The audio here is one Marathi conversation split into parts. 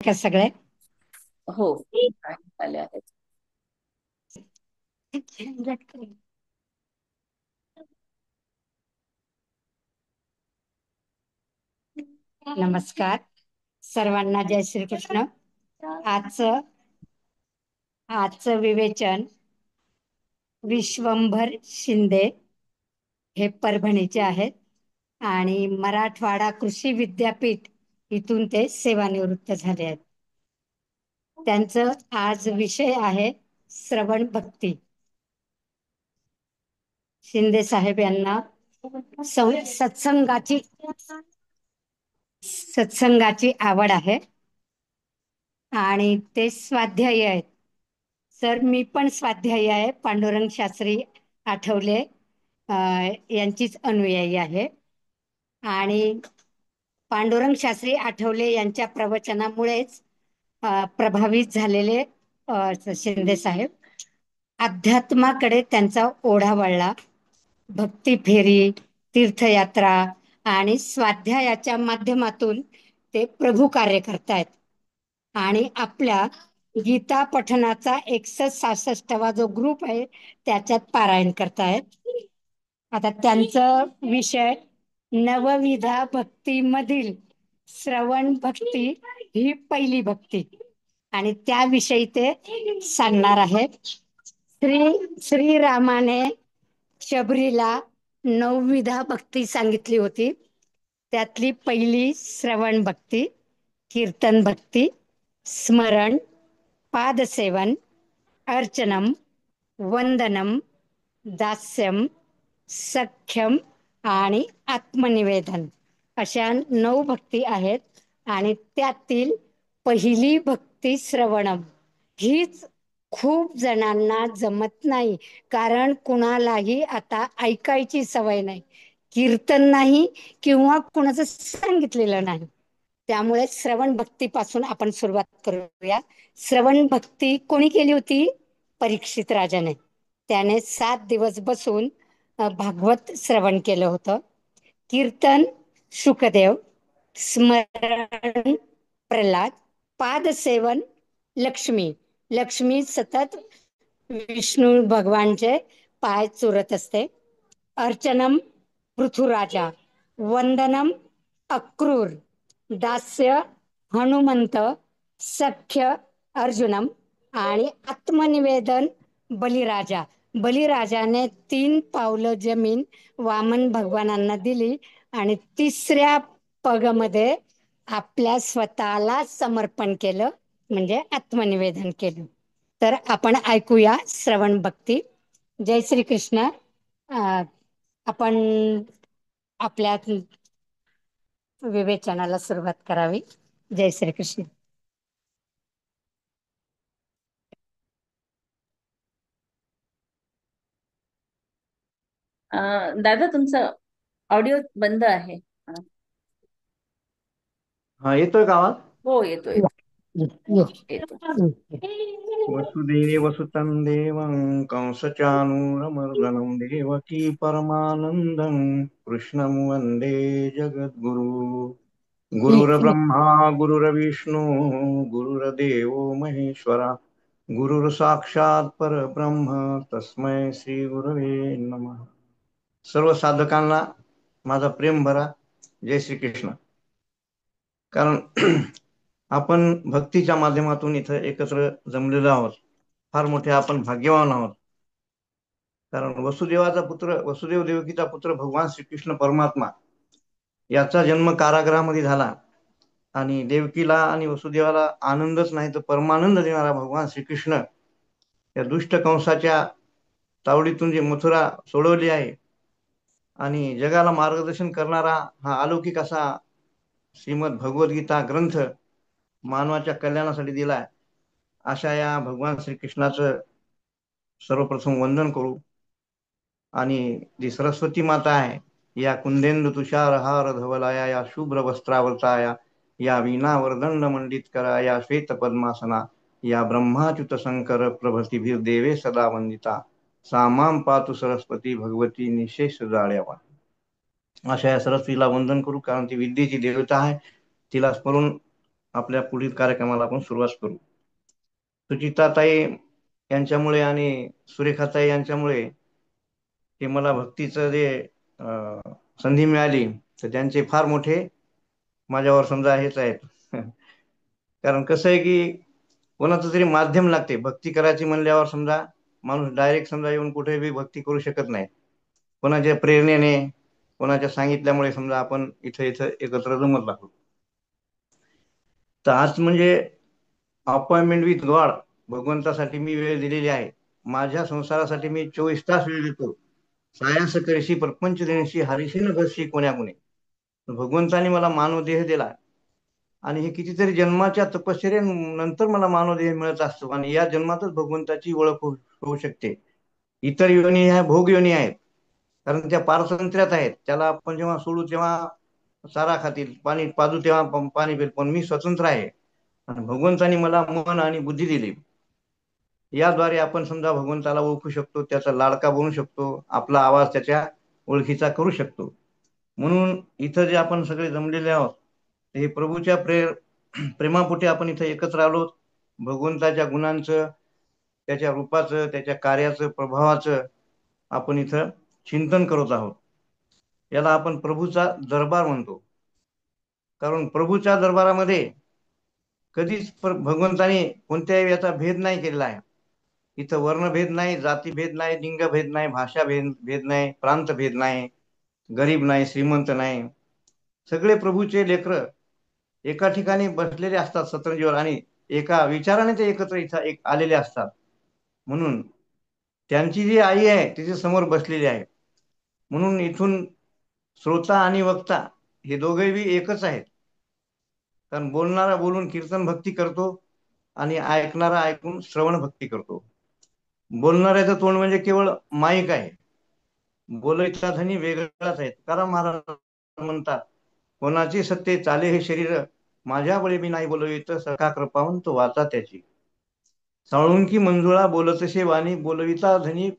का सगळे? हो, आले आहेत. नमस्कार सर्वांना, जय श्री कृष्ण. आजचं आजचं विवेचन विश्वंभर शिंदे हे परभणीचे आहेत आणि मराठवाडा कृषी विद्यापीठ इथून ते सेवानिवृत्त झाले आहेत. त्यांचं आज विषय आहे श्रवण भक्ती. शिंदे साहेब यांना सत्संगाची सत्संगाची आवड आहे आणि ते स्वाध्यायी आहेत. सर, मी पण स्वाध्यायी आहे. पांडुरंग शास्त्री आठवले यांचीच अनुयायी आहे आणि पांडुरंग शास्त्री आठवले यांच्या प्रवचनामुळेच प्रभावित झालेले शिंदे साहेब. अध्यात्माकडे त्यांचा ओढा वळला. भक्ती फेरी, तीर्थयात्रा आणि स्वाध्यायाच्या माध्यमातून ते प्रभू कार्य करतायत आणि आपल्या गीता पठणाचा 61-66वा जो ग्रुप आहे त्याच्यात पारायण करतायत. आता त्यांचं विषय नवविधा भक्तीमधील श्रवण भक्ती ही पहिली भक्ती आणि त्याविषयी ते सांगणार आहेत. श्रीरामाने शबरीला 9 विधा भक्ती सांगितली होती. त्यातली पहिली श्रवण भक्ती, कीर्तन भक्ती, स्मरण, पादसेवन, अर्चनम, वंदनम, दास्यम, सख्यम आणि आत्मनिवेदन अशा 9 भक्ती आहेत आणि त्यातील पहिली भक्ती श्रवणम हीच खूप जणांना जमत नाही, कारण कुणालाही आता ऐकायची सवय नाही, कीर्तन नाही किंवा कुणाचं सांगितलेलं नाही. त्यामुळे श्रवण भक्तीपासून आपण सुरुवात करूया. श्रवण भक्ती कोणी केली होती? परीक्षित राजाने. त्याने 7 दिवस बसून भागवत श्रवण केलं होतं. कीर्तन शुकदेव, स्मरण प्रल्हाद, पादसेवन लक्ष्मी. लक्ष्मी सतत विष्णू भगवानचे पाय चुरत असते. अर्चनम पृथुराजा, वंदनम अक्रूर, दास्य हनुमंत, सख्य अर्जुनम आणि आत्मनिवेदन बलिराजा. बलिराजाने 3 पावलं जमीन वामन भगवानांना दिली आणि तिसऱ्या पगमध्ये आपल्या स्वतःला समर्पण केलं, म्हणजे आत्मनिवेदन केलं. तर आपण ऐकूया श्रवण भक्ती. जय श्री कृष्ण. आपण आपल्या विवेचनाला सुरुवात करावी. जय श्री कृष्ण. दादा, तुमचं ऑडिओ बंद आहे. हा, येतोय का आवाज? हो, येतो येतो येतो. वसुदेवसुतं देवं कंसचाणूरमर्दनं देवकी परमानन्दं कृष्णं वन्दे जगद्गुरु. गुरुर्ब्रह्मा गुरुर्विष्णू गुरुर्देवो महेश्वरा, गुरुर्साक्षात् परब्रह्म तस्मै श्री गुरवे नमः. सर्व साधकांना माझा प्रेम भरा जय श्री कृष्ण. कारण आपण भक्तीच्या माध्यमातून इथं एकत्र जमलेलो आहोत. फार मोठे आपण भाग्यवान आहोत. कारण वसुदेव देवकीचा पुत्र भगवान श्रीकृष्ण परमात्मा याचा जन्म कारागृहामध्ये झाला आणि देवकीला आणि वसुदेवाला आनंदच नाही तर परमानंद देणारा भगवान श्रीकृष्ण या दुष्ट कंसाच्या तावडीतून जे मथुरा सोडवली आहे आणि जगाला मार्गदर्शन करणारा हा अलौकिक असा श्रीमद भगवद्गीता ग्रंथ मानवाच्या कल्याणासाठी दिलाय. अशा या भगवान श्रीकृष्णाचं सर्वप्रथम वंदन करू आणि जी सरस्वती माता आहे या कुंदेंदु तुषार हार धवलाया, या शुभ्र वस्त्रावृताया, या वीणावरदंड मंडित करा, या श्वेत पद्मासना, या ब्रह्माच्युत शंकर प्रभृतीभिर देवे सदा वंदिता, सामाम पातु सरस्वती भगवती निशेष जाळ्यावा. अशा या सरस्वतीला वंदन करू, कारण ती विद्येची देवता आहे. तिला स्मरून आपल्या पुढील कार्यक्रमाला आपण सुरुवात करू. सुचिताताई यांच्यामुळे आणि सुरेखाताई यांच्यामुळे ते मला भक्तीचं जे संधी मिळाली, तर त्यांचे फार मोठे माझ्यावर समजा हेच आहेत. कारण कसं आहे की कोणाचं तरी माध्यम लागते भक्ती करायची म्हणल्यावर. समजा माणूस डायरेक्ट समजा येऊन कुठे बी भक्ती करू शकत नाही. कोणाच्या प्रेरणेने, कोणाच्या सांगितल्यामुळे समजा आपण इथं इथं एकत्र जमत लागतो. तर आज म्हणजे अपॉइंटमेंट विथ गॉड, भगवंतासाठी मी वेळ दिलेली आहे. माझ्या संसारासाठी मी 24 तास वेळ देतो. सायांस करशी प्रपंच देणशी हरिशी न घरशी कोण्या कोणी. भगवंताने मला मानवदेह दिला आणि हे कितीतरी जन्माच्या तपश्चर्यानंतर मला मानवदेह मिळत असतो. आणि या जन्मातच भगवंताची ओळख होऊ शकते. इतर योनी ह्या भोग योनी आहेत, कारण त्या पारतंत्र्यात आहेत. त्याला आपण जेव्हा सोडू तेव्हा चारा खातील, पाणी पाजू तेव्हा पाणी पिल, पण मी स्वतंत्र आहे. आणि भगवंतानी मला मन आणि बुद्धी दिली. याद्वारे आपण समजा भगवंताला ओळखू शकतो, त्याचा लाडका बनू शकतो, आपला आवाज त्याच्या ओळखीचा करू शकतो. म्हणून इथं जे आपण सगळे जमलेले आहोत, हे प्रभूच्या प्रेमापोटी आपण इथं एकत्र आलो. भगवंताच्या गुणांचं, त्याच्या रूपाचं, त्याच्या कार्याचं, प्रभावाचं आपण इथं चिंतन करत आहोत. याला आपण प्रभूचा दरबार म्हणतो. कारण प्रभूच्या दरबारामध्ये कधीच भगवंताने कोणत्याही याचा भेद नाही केलेला आहे. इथं वर्णभेद नाही, जातीभेद नाही, लिंगभेद नाही, भाषा भेद नाही, प्रांत भेद नाही, गरीब नाही, श्रीमंत नाही. सगळे प्रभूचे लेकर एका ठिकाणी बसलेले असतात सतरंजीवर, आणि एका विचाराने ते एकत्र इथं एक आलेले असतात. म्हणून त्यांची जी आई आहे तिच्या समोर बसलेली आहे. म्हणून इथून श्रोता आणि वक्ता हे दोघेही एकच आहेत. कारण बोलणारा बोलून कीर्तन भक्ती करतो आणि ऐकणारा ऐकून श्रवण भक्ती करतो. बोलणाऱ्याचं तोंड म्हणजे केवळ माईक आहे, बोलायचा धनी वेगळाच आहे. कारण महाराज म्हणतात, कोणाची सत्य चाले हे शरीर, माझ्या बळी मी नाही बोलवित, सखा कृपावंत वाचा त्याची. साळुंकी मंजुळा बोलतसे वाणी, बोलविता धनी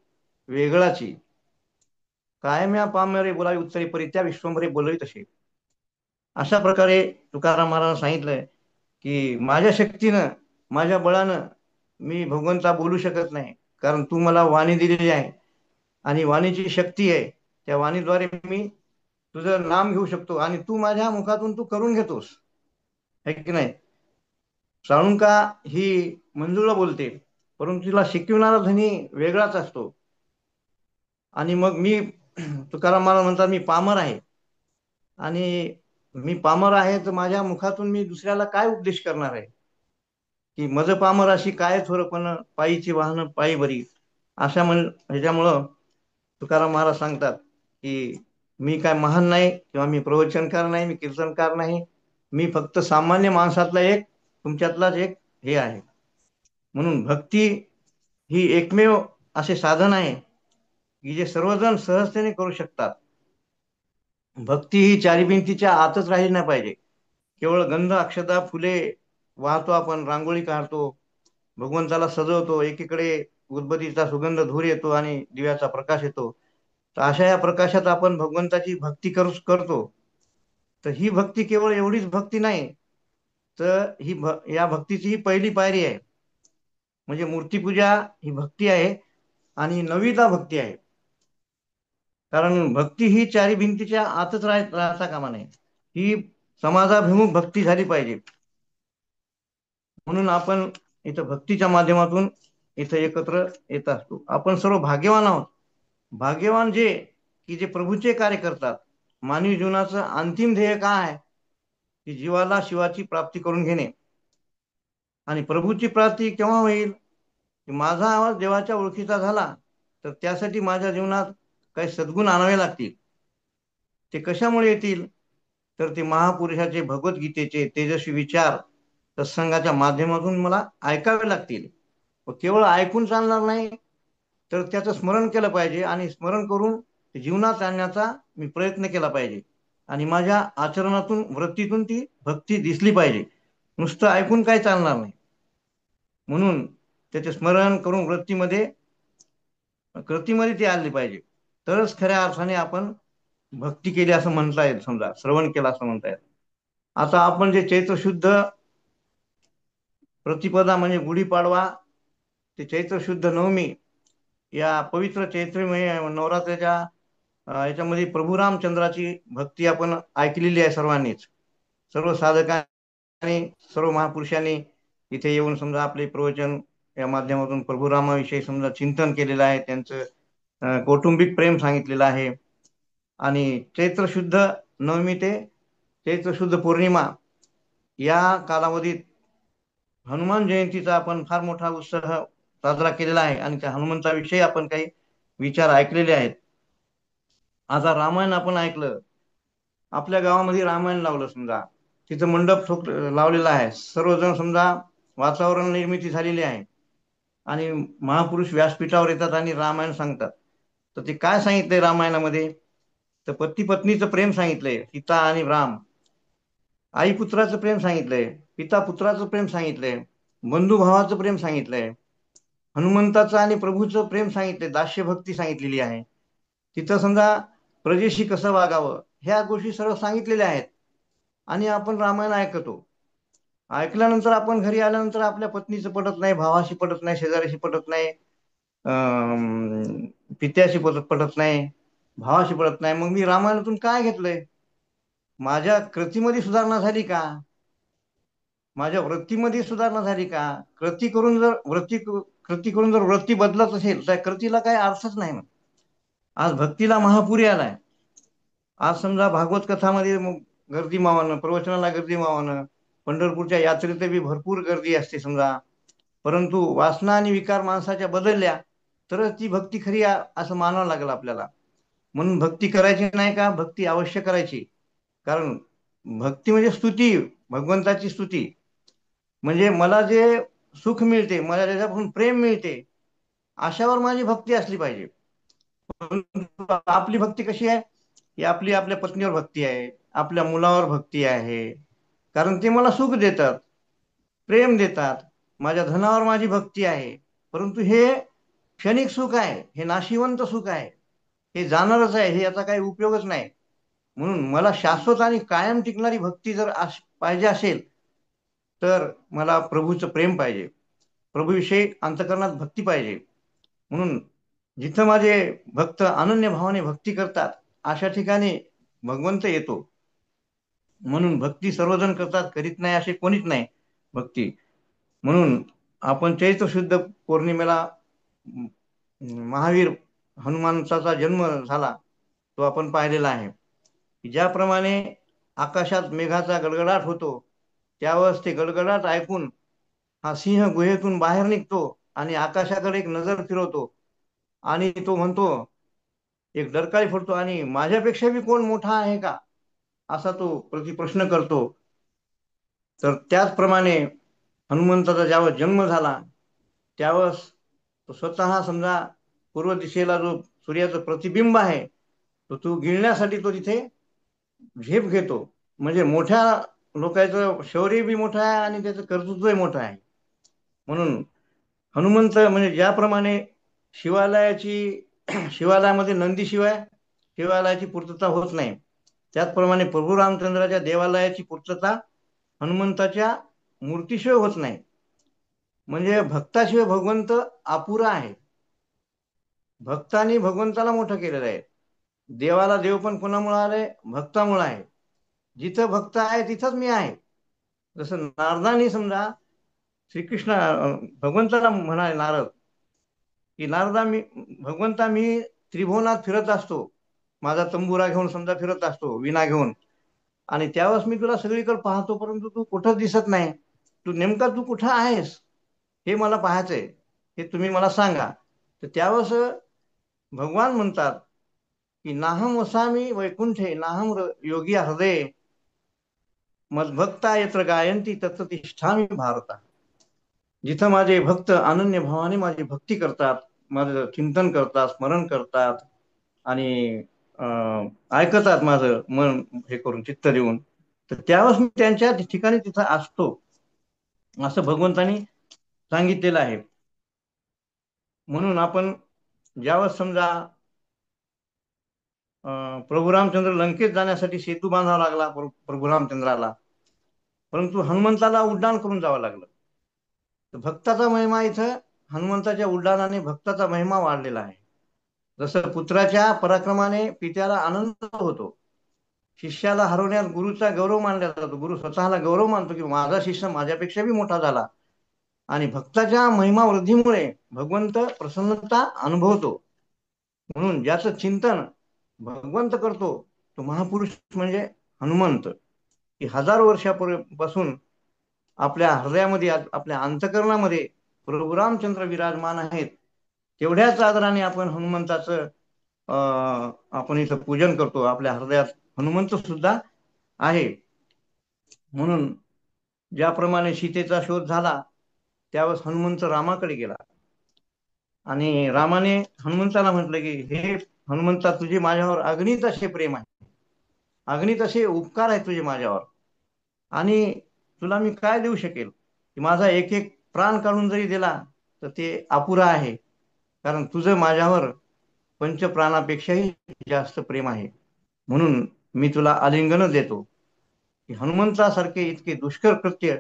वेगळाची. कायम्या पामरे बोलावी उत्तरी परी, त्या विश्वंभरे बोलवी तसे. अशा प्रकारे तुकाराम महाराज सांगितलंय की माझ्या शक्तीनं, माझ्या बळानं मी भगवंता बोलू शकत नाही. कारण तू मला वाणी दिलेली आहे आणि वाणीची शक्ती आहे. त्या वाणीद्वारे मी तुझं नाम घेऊ शकतो आणि तू माझ्या मुखातून तू करून घेतोस, है की नाही. साळुंका ही मंजुळा बोलते, परंतु तिला शिकविणारा धनी वेगळाच असतो. आणि मग मी, तुकाराम महाराज म्हणतात, मी पामर आहे. आणि मी पामर आहे तर माझ्या मुखातून मी दुसऱ्याला काय उपदेश करणार आहे. की मज पामर अशी काय थोरपण, पायीची वाहन पायी बरी. अशा ह्याच्यामुळं तुकाराम महाराज सांगतात की मी काय महान नाही, किंवा मी प्रवचनकार नाही, मी कीर्तनकार नाही. मी फक्त सामान्य माणसातला एक, तुमच्यातलाच एक हे आहे. म्हणून भक्ती ही एकमेव असे साधन आहे की जे सर्वजण सहजतेने करू शकतात. भक्ती ही चारी भिंतीच्या आतच राहिली नाही पाहिजे. केवळ गंध, अक्षता, फुले वाहतो, आपण रांगोळी काढतो, भगवंताला सजवतो, एकीकडे उदबत्तीचा सुगंध धूर येतो आणि दिव्याचा प्रकाश येतो. तर अशा या प्रकाशात आपण भगवंताची भक्ती करतो. तर ही भक्ती केवळ एवढीच भक्ती नाही, तर या भक्तीची ही पहिली पायरी आहे. म्हणजे मूर्तीपूजा ही भक्ती आहे आणि नवीता भक्ती आहे. कारण भक्ती ही चारी भिंतीच्या आतच राहता कामा नये, ही समाजाभिमुख भक्ती झाली पाहिजे. म्हणून आपण इथं भक्तीच्या माध्यमातून इथं एकत्र येत असतो. आपण सर्व भाग्यवान आहोत. भाग्यवान जे की जे प्रभूचे कार्य करतात. मानवी जीवनाचं अंतिम ध्येय काय आहे, की जीवाला शिवाची प्राप्ती करून घेणे. आणि प्रभूची प्राप्ती केव्हा होईल, की माझा आवाज देवाच्या ओळखीचा झाला, तर त्यासाठी माझ्या जीवनात काही सद्गुण आणावे लागतील. ते कशामुळे येतील, तर ते महापुरुषाचे, भगवद्गीतेचे तेजस्वी विचार सत्संगाच्या माध्यमातून मला ऐकावे लागतील. व केवळ ऐकून चालणार नाही, तर त्याचं स्मरण केलं पाहिजे आणि स्मरण करून जीवनात आणण्याचा मी प्रयत्न केला पाहिजे. आणि माझ्या आचरणातून, वृत्तीतून ती भक्ती दिसली पाहिजे. नुसतं ऐकून काय चालणार नाही. म्हणून त्याचे स्मरण करून कृतीमध्ये ती आली पाहिजे. तरच खऱ्या अर्थाने आपण भक्ती केली असं म्हणता येईल, समजा श्रवण केलं असं म्हणता येईल. आता आपण जे चैत्र शुद्ध प्रतिपदा म्हणजे गुढीपाडवा ते चैत्र शुद्ध नवमी या पवित्र चैत्रमय नवरात्राच्या याच्यामध्ये प्रभू रामचंद्राची भक्ती आपण ऐकलेली आहे सर्वांनीच. सर्व साधकांनी सर्व महापुरुषांनी इथे येऊन समजा आपले प्रवचन या माध्यमातून प्रभू रामाविषयी समजा चिंतन केलेलं आहे. त्यांचं कौटुंबिक प्रेम सांगितलेलं आहे. आणि चैत्र शुद्ध नवमी ते चैत्र शुद्ध पौर्णिमा या कालावधीत हनुमान जयंतीचा आपण फार मोठा उत्साह साजरा केलेला आहे आणि त्या हनुमंताविषयी आपण काही विचार ऐकलेले आहेत. आता रामायण आपण ऐकलं, आपल्या गावामध्ये रामायण लावलं समजा, तिथं मंडप लावलेला आहे, सर्वजण समजा वातावरण निर्मिती झालेली आहे आणि महापुरुष व्यासपीठावर येतात आणि रामायण सांगतात. तर ते काय सांगितलंय रामायणामध्ये, तर पती पत्नीचं प्रेम सांगितलंय, सीता आणि राम, आई पुत्राचं प्रेम सांगितलंय, पिता पुत्राचं प्रेम सांगितलंय, बंधुभावाचं प्रेम सांगितलंय, हनुमंताचं आणि प्रभूचं प्रेम सांगितलंय, दास्यभक्ती सांगितलेली आहे. तिथं समजा प्रजेशी कसं वागावं ह्या गोष्टी सर्व सांगितलेल्या आहेत. आणि आपण रामायण ऐकतो. ऐकल्यानंतर आपण घरी आल्यानंतर आपल्या पत्नीचं पटत नाही, भावाशी पटत नाही, शेजाऱ्याशी पटत नाही, पित्याशी पटत नाही, भावाशी पटत नाही. मग मी रामायणातून काय घेतलंय? माझ्या कृतीमध्ये सुधारणा झाली का? माझ्या वृत्तीमध्ये सुधारणा झाली का? कृती करून जर वृत्ती बदलत असेल त्या कृतीला काही अर्थच नाही. आज भक्तीला महापुरी आलाय. आज समजा भागवत कथामध्ये गर्दी मावानं, प्रवचनाला गर्दी मावानं, पंढरपूरच्या यात्रेत बी भरपूर गर्दी असते समजा. परंतु वासना आणि विकार माणसाच्या बदलल्या तरच ती भक्ती खरी असं मानावं लागेल आपल्याला. म्हणून भक्ती करायची नाही का? भक्ती अवश्य करायची. कारण भक्ती म्हणजे स्तुती, भगवंताची स्तुती. म्हणजे मला जे सुख मिळते, मला त्याच्यापासून प्रेम मिळते, अशावर माझी भक्ती असली पाहिजे. आपली भक्ती कशी आहे? ही आपली आपल्या पत्नीवर भक्ती आहे, आपल्या मुलावर भक्ती आहे, कारण ते मला सुख देतात, प्रेम देतात. माझ्या धनावर माझी भक्ती आहे. परंतु हे क्षणिक सुख आहे, हे नाशिवंत सुख आहे, हे जाणारच आहे, हे याचा काही उपयोगच नाही. म्हणून मला शाश्वत आणि कायम टिकणारी भक्ती जर पाहिजे असेल तर मला प्रभूचं प्रेम पाहिजे, प्रभूविषयी अंतकरणात भक्ती पाहिजे. म्हणून जिथं माझे भक्त अनन्य भावाने भक्ती करतात अशा ठिकाणी भगवंत येतो. म्हणून भक्ती सर्वजण करतात, करीत नाही असे कोणीच नाही भक्ती. म्हणून आपण चैत्र शुद्ध पौर्णिमेला महावीर हनुमानचा जन्म झाला तो आपण पाहिलेला आहे. ज्याप्रमाणे आकाशात मेघाचा गडगडाट होतो, त्यावेळेस ते गडगडाट ऐकून हा सिंह गुहेतून बाहेर निघतो आणि आकाशाकडे एक नजर फिरवतो आणि तो म्हणतो, एक डरकाळी फोडतो आणि माझ्यापेक्षा बी कोण मोठा आहे का, असा तो प्रतिप्रश्न करतो. तर त्याचप्रमाणे हनुमंताचा ज्यावेळेस जन्म झाला त्यावेळेस तो स्वतः समजा पूर्व दिशेला जो सूर्याचं प्रतिबिंब आहे तो गिळण्यासाठी तो तिथे झेप घेतो. म्हणजे मोठ्या लोकांचं शौर्य बी मोठं आहे आणि त्याचं कर्तृत्वही मोठं आहे. म्हणून हनुमंत म्हणजे ज्याप्रमाणे शिवालयामध्ये नंदीशिवाय शिवालयाची पूर्तता होत नाही, त्याचप्रमाणे प्रभू रामचंद्राच्या देवालयाची पूर्तता हनुमंताच्या मूर्तीशिवाय होत नाही. म्हणजे भक्ताशिवाय भगवंत अपुरा आहे. भक्तांनी भगवंताला मोठं केलेलं आहे. देवाला देव पण कोणामुळे आले? भक्तामुळे आहे. जिथं भक्त आहे तिथंच मी आहे. जसं नारदांनी समजा श्रीकृष्ण भगवंताला म्हणाले नारद की नारदा मी त्रिभुवनात फिरत असतो, माझा तंबुरा घेऊन समजा फिरत असतो, विणा घेऊन, आणि त्यावेळेस मी तुला सगळीकडे पाहतो, परंतु तू कुठंच दिसत नाही. तू कुठं आहेस हे मला पाहायचंय, हे तुम्ही मला सांगा. तर त्यावेळेस भगवान म्हणतात की नाहम वसामी वैकुंठे नाहम योगी हृदय मद्भक्ता यत्र गायंती तत्र तिष्ठामि भारता. जिथं माझे भक्त अनन्य भावाने माझी भक्ती करतात, माझं चिंतन करतात, स्मरण करतात आणि ऐकतात माझं मन हे करून चित्त देऊन, तर त्यावेळेस मी त्यांच्या ठिकाणी तिथं असतो, असं भगवंतानी सांगितलेलं आहे. म्हणून आपण ज्यावेळेस समजा प्रभू रामचंद्र लंकेत जाण्यासाठी सेतू बांधावा लागला प्रभू रामचंद्राला, परंतु हनुमंताला उड्डाण करून जावं लागलं. तर भक्ताचा महिमा इथं हनुमंताच्या उड्डाणाने भक्ताचा महिमा वाढलेला आहे. जसं पुत्राच्या पराक्रमाने पित्याला आनंद होतो, शिष्याला हरवण्यात गुरुचा गौरव मानला जातो. गुरु स्वतःला गौरव मानतो की माझा शिष्य माझ्यापेक्षा बी मोठा झाला. आणि भक्ताच्या महिमा वृद्धीमुळे भगवंत प्रसन्नता अनुभवतो. म्हणून ज्याचं चिंतन भगवंत करतो तो महापुरुष म्हणजे हनुमंत, की हजारो वर्षापासून आपल्या हृदयामध्ये आपल्या अंतकरणामध्ये प्रभू रामचंद्र विराजमान आहेत. तेवढ्याच आदराने आपण हनुमंताचं आपण इथं पूजन करतो. आपल्या हृदयात हनुमंत सुद्धा आहे. म्हणून ज्याप्रमाणे सीतेचा शोध झाला त्यावेळेस हनुमंत रामाकडे गेला आणि रामाने हनुमंताला म्हटलं की हे हनुमंता, तुझे माझ्यावर अगणित असे प्रेम आहे, अगणित असे उपकार आहेत तुझे माझ्यावर, आणि तुला मी काय देऊ शकेल की माझा एक एक प्राण काढून जरी दिला तर ते अपुरा आहे. कारण तुझं माझ्यावर पंचप्राणापेक्षाही जास्त प्रेम आहे. म्हणून मी तुला आलिंगन देतो. की हनुमंतासारखे इतके दुष्कर कृत्य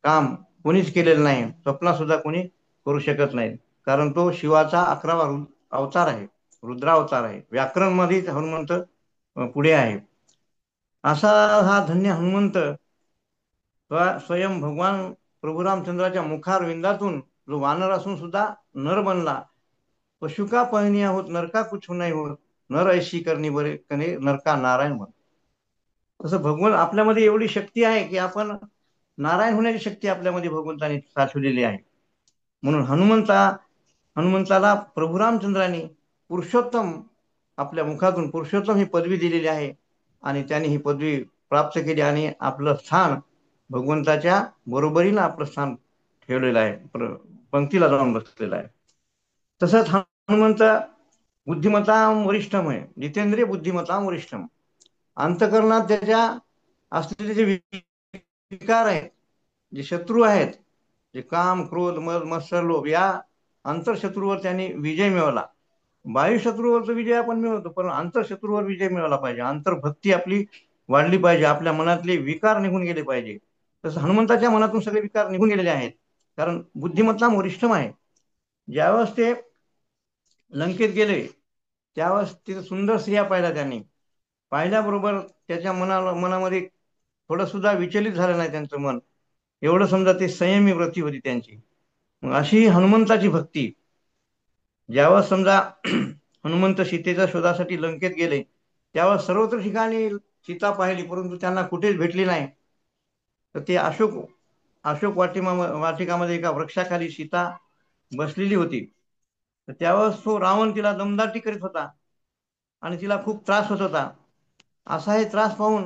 काम कोणीच केलेलं नाही, स्वप्ना सुद्धा कोणी करू शकत नाही. कारण तो शिवाचा 11वा अवतार आहे, रुद्रावतार आहे. व्याकरण मध्ये हनुमंत पुढे आहे. असा हा धन्य हनुमंत स्वयं भगवान प्रभू रामचंद्राच्या मुखार विंदातून जो वानर असून सुद्धा नर बनला. पशु का पहनिया होत नरका कुछ नाही होत, नर ऐशी करणी बरे कने नरका नारायण म्हण. तसं भगवान आपल्यामध्ये एवढी शक्ती आहे की आपण नारायण होण्याची शक्ती आपल्यामध्ये भगवंताने साठवलेली आहे. म्हणून हनुमंताला प्रभू रामचंद्राने पुरुषोत्तम आपल्या मुखातून पुरुषोत्तम ही पदवी दिलेली आहे. आणि त्यांनी ही पदवी प्राप्त केली आणि आपलं स्थान भगवंताच्या बरोबरीनं आपलं स्थान ठेवलेलं आहे, पंक्तीला जाऊन बसलेलं आहे. तसंच हनुमंत बुद्धिमत्तां वरिष्ठम आहे, जितेंद्रिय बुद्धिमत्तां वरिष्ठम. अंतकरणात त्याच्या असलेले जे विकार आहेत, जे शत्रू आहेत, जे काम क्रोध मद मत्सर लोभ, या अंतरशत्रूवर त्यांनी विजय मिळवला. बाह्यशत्रूवरचा विजय आपण मिळवतो, पण अंतरशत्रूवर विजय मिळवला पाहिजे. अंतर्भक्ती आपली वाढली पाहिजे, आपल्या मनातले विकार निघून गेले पाहिजे. तसं हनुमंताच्या मनातून सगळे विकार निघून गेलेले आहेत. कारण बुद्धिमत्ता वरिष्ठम आहे. ज्यावेळेस ते लंकेत गेले त्यावेळेस तिथे सुंदर स्त्रिया पाहिल्या. त्यांनी पाहिल्याबरोबर त्याच्या मनामध्ये थोडं सुद्धा विचलित झालं नाही त्यांचं मन. एवढं समजा ते संयमी व्रती होती त्यांची. मग अशी हनुमंताची भक्ती. ज्यावेळेस समजा हनुमंत सीतेच्या शोधासाठी लंकेत गेले त्यावेळेस सर्वत्र ठिकाणी सीता पाहिली, परंतु त्यांना कुठेच भेटली नाही. तर ते अशोक वाटिकामध्ये एका वृक्षाखाली सीता बसलेली होती. तर त्यावेळेस तो रावण तिला दमदाटी करीत होता आणि तिला खूप त्रास होत होता. असा हे त्रास पाहून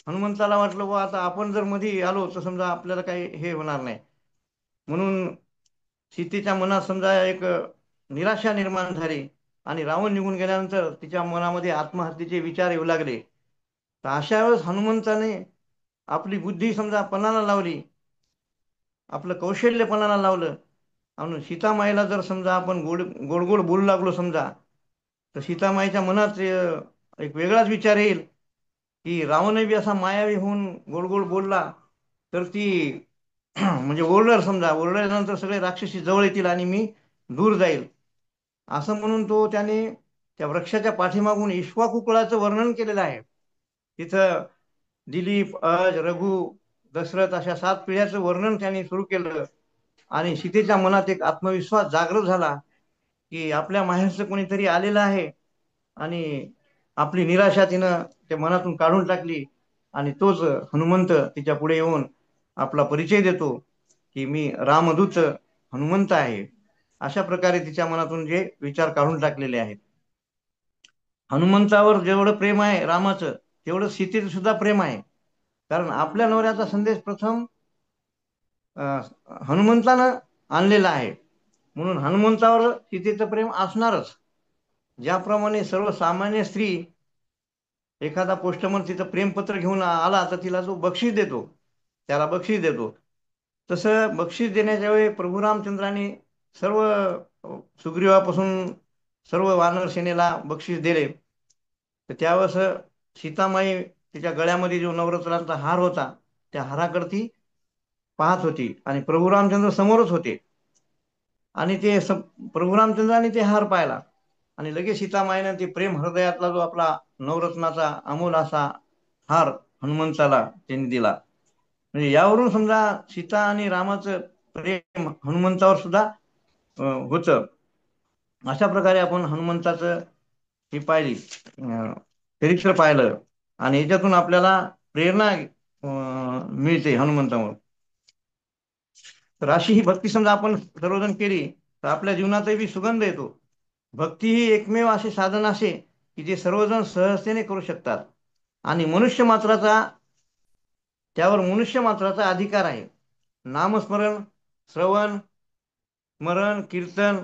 हनुमंताला वाटलं बा आता आपण जर मध्ये आलो तर समजा आपल्याला काही हे होणार नाही. म्हणून सीतेच्या मनात समजा एक निराशा निर्माण झाली आणि रावण निघून गेल्यानंतर तिच्या मनामध्ये आत्महत्येचे विचार येऊ लागले. तर अशा वेळेस हनुमंताने आपली बुद्धी समजा पणाला लावली, आपलं कौशल्य पणाला लावलं. आणि सीतामाईला जर समजा आपण गोड गोड गोड बोलू लागलो समजा, तर सीतामाईच्या मनात एक वेगळाच विचार येईल की रावण बी असा मायावी होऊन गोड गोड बोलला तर ती म्हणजे ओरडर समजा, ओरडल्यानंतर सगळे राक्षसी जवळ येतील आणि मी दूर जाईल. असं म्हणून त्याने त्या वृक्षाच्या पाठीमागून इक्ष्वाकू कुळाचं वर्णन केलेलं आहे. तिथं दिलीप, अज, रघु, दशरथ अशा 7 पिढ्याचं वर्णन त्यांनी सुरू केलं. आणि सीतेच्या मनात एक आत्मविश्वास जागृत झाला की आपल्या माहेरचं कोणीतरी आलेलं आहे. आणि आपली निराशा तिनं त्या मनातून काढून टाकली आणि तोच हनुमंत तिच्या पुढे येऊन आपला परिचय देतो की मी रामदूत हनुमंत आहे. अशा प्रकारे तिच्या मनातून जे विचार काढून टाकलेले आहेत. हनुमंतावर जेवढं प्रेम आहे रामाचं, तेवढं सीतेचं सुद्धा प्रेम आहे. कारण आपल्या नवऱ्याचा संदेश प्रथम हनुमंतानं आणलेला आहे. म्हणून हनुमंतावर सीतेचं प्रेम असणारच. ज्याप्रमाणे सर्वसामान्य स्त्री एखादा पोस्टमन तिचं प्रेमपत्र घेऊन आला तर तिला तो बक्षीस देतो, त्याला बक्षीस देतो. तसं बक्षीस देण्याच्या वेळी प्रभू रामचंद्राने सर्व सुग्रीवापासून सर्व वानर सेनेला बक्षीस दिले. तर त्यावेळेस सीतामाई तिच्या गळ्यामध्ये जो नवरत्नाचा हार होता त्या हाराकडती पाहत होती आणि प्रभू रामचंद्र समोरच होते आणि ते प्रभू रामचंद्राने ते हार पाहिला आणि लगेच सीतामाईनं ते प्रेम हृदयातला जो आपला नवरत्नाचा अमोल असा हार हनुमंताला त्यांनी दिला. म्हणजे यावरून समजा सीता आणि रामाचं प्रेम हनुमंतावर सुद्धा होतं. अशा प्रकारे आपण हनुमंताचं ही पाहिली चरित्र पाहिलं आणि याच्यातून आपल्याला प्रेरणा मिळते हनुमंतामुळे. तर अशी ही भक्ती समजा आपण सर्वजण केली तर आपल्या जीवनातही सुगंध येतो. भक्ती ही एकमेव असे साधन असे की जे सर्वजण सहजतेने करू शकतात आणि त्यावर मनुष्य मात्राचा अधिकार आहे. नामस्मरण, श्रवण, स्मरण, कीर्तन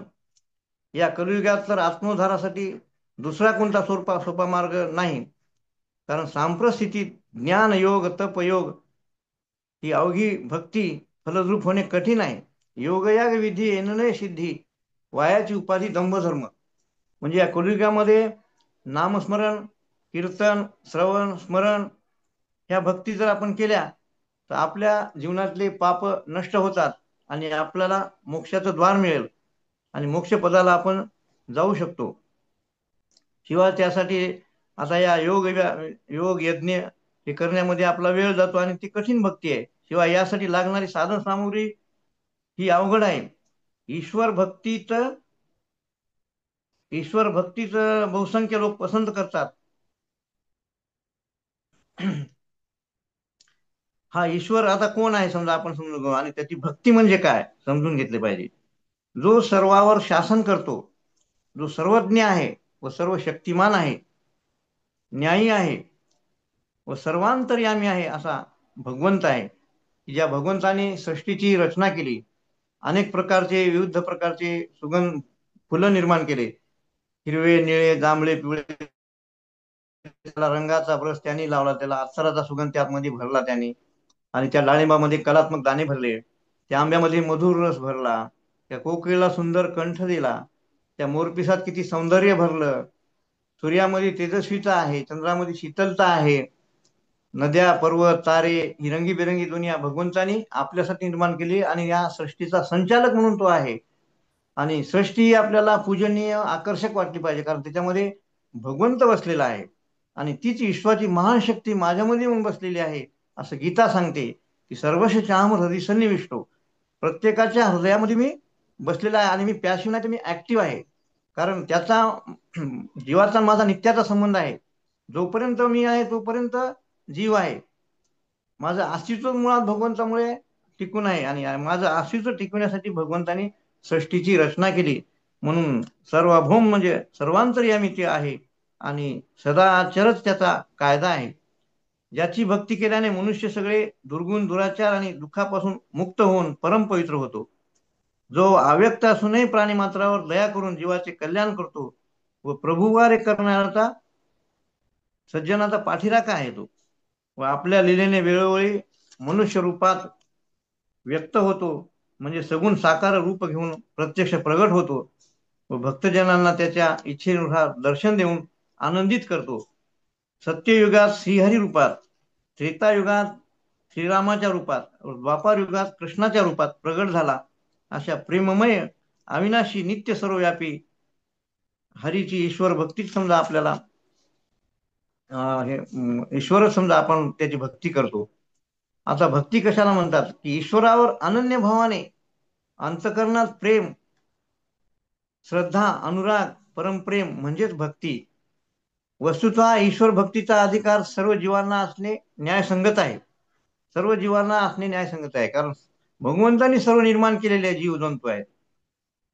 या कलियुगात तर आत्मोद्धारासाठी दुसरा कोणता सोपा मार्ग नाही. कारण सांप्रत स्थितीत ज्ञान योग तप योग ही अवघी भक्ती फलद्रूप होणे कठीण आहे. योगयाग विधी येणने सिद्धी वायाची उपाधी दंभधर्म. म्हणजे या कलियुगामध्ये नामस्मरण, कीर्तन, श्रवण, स्मरण ह्या भक्ती जर आपण केल्या तर आपल्या जीवनातले पाप नष्ट होतात आणि आपल्याला मोक्षाचं द्वार मिळेल आणि मोक्ष पदाला आपण जाऊ शकतो. शिवाय त्यासाठी आता या योग यज्ञ हे करण्यामध्ये आपला वेळ जातो आणि ती कठीण भक्ती आहे. शिवाय यासाठी लागणारी साधन सामुग्री ही अवघड आहे. ईश्वर भक्तीच बहुसंख्य लोक पसंत करतात. हा ईश्वर आता कोण आहे समजा आपण समजून घेऊ आणि त्याची भक्ती म्हणजे काय समजून घेतले पाहिजे. जो सर्वावर शासन करतो, जो सर्वज्ञ आहे व सर्व शक्तिमान आहे, न्यायी आहे व सर्वांतर्यामी आहे असा भगवंत आहे. ज्या भगवंताने सृष्टीची रचना केली, अनेक प्रकारचे विविध प्रकारचे सुगंध फुलं निर्माण केले, हिरवे निळे जांभळे पिवळे, त्याला रंगाचा ब्रश त्यांनी लावला, त्याला अत्सराचा सुगंध त्यामध्ये भरला त्यांनी आणि त्या डाळिंबामध्ये कलात्मक दाणे भरले, त्या आंब्यामध्ये मधुर रस भरला, त्या कोकिळेला सुंदर कंठ दिला, त्या मोरपिसात किती सौंदर्य भरलं, सूर्यामध्ये तेजस्वीता आहे, चंद्रामध्ये शीतलता आहे, नद्या पर्वत तारे ही रंगीबेरंगी दुनिया भगवंतानी आपल्यासाठी निर्माण केली आणि या सृष्टीचा संचालक म्हणून तो आहे. आणि सृष्टी आपल्याला पूजनीय आकर्षक वाटली पाहिजे कारण त्याच्यामध्ये भगवंत बसलेला आहे आणि तीच विश्वाची महान शक्ती माझ्यामध्ये येऊन बसलेली आहे असं गीता सांगते की सर्वश चाहम हृदय सन्निविष्टो. प्रत्येकाच्या हृदयामध्ये मी बसलेला आहे आणि मी पॅसिव्ह नाही तर मी ऍक्टिव्ह आहे. कारण त्याचा जीवाचा माझा नित्याचा संबंध आहे. जोपर्यंत मी आहे तोपर्यंत जीव आहे. माझं अस्तित्व मुळात भगवंतामुळे टिकून आहे आणि माझं अस्तित्व टिकवण्यासाठी भगवंतानी सृष्टीची रचना केली. म्हणून सर्वभौम म्हणजे सर्वांतर्यामी ते आहे आणि सदाचरच त्याचा कायदा आहे. ज्याची भक्ती केल्याने मनुष्य सगळे दुर्गुण दुराचार आणि दुःखापासून मुक्त होऊन परमपवित्र होतो. जो अव्यक्त असूनही प्राणी मात्रावर दया करून जीवाचे कल्याण करतो व प्रभुवारे करणारा सज्जनाचा पाठीराखा आहे तो व आपल्या लीलेने वेळोवेळी मनुष्य रूपात व्यक्त होतो म्हणजे सगुण साकार रूप घेऊन प्रत्यक्ष प्रगट होतो व भक्तजनांना त्याच्या इच्छेनुसार दर्शन देऊन आनंदित करतो. सत्ययुगात श्रीहरी रूपात, त्रेतायुगात श्रीरामाच्या रूपात, द्वापार युगात कृष्णाच्या रूपात प्रगट झाला. अशा प्रेममय अविनाशी नित्य सर्वव्यापी हरीची ईश्वर भक्तीच समजा आपल्याला ईश्वर समजा आपण त्याची भक्ती करतो. आता भक्ती कशाला म्हणतात की ईश्वरावर अनन्य भावाने अंतकरणात प्रेम, श्रद्धा, अनुराग, परमप्रेम म्हणजेच भक्ती. वस्तुतः ईश्वर भक्तीचा अधिकार सर्व जीवांना असणे न्यायसंगत आहे. सर्व जीवांना असणे न्यायसंगत आहे कारण भगवंतांनी सर्व निर्माण केलेले जीव जंतू आहेत.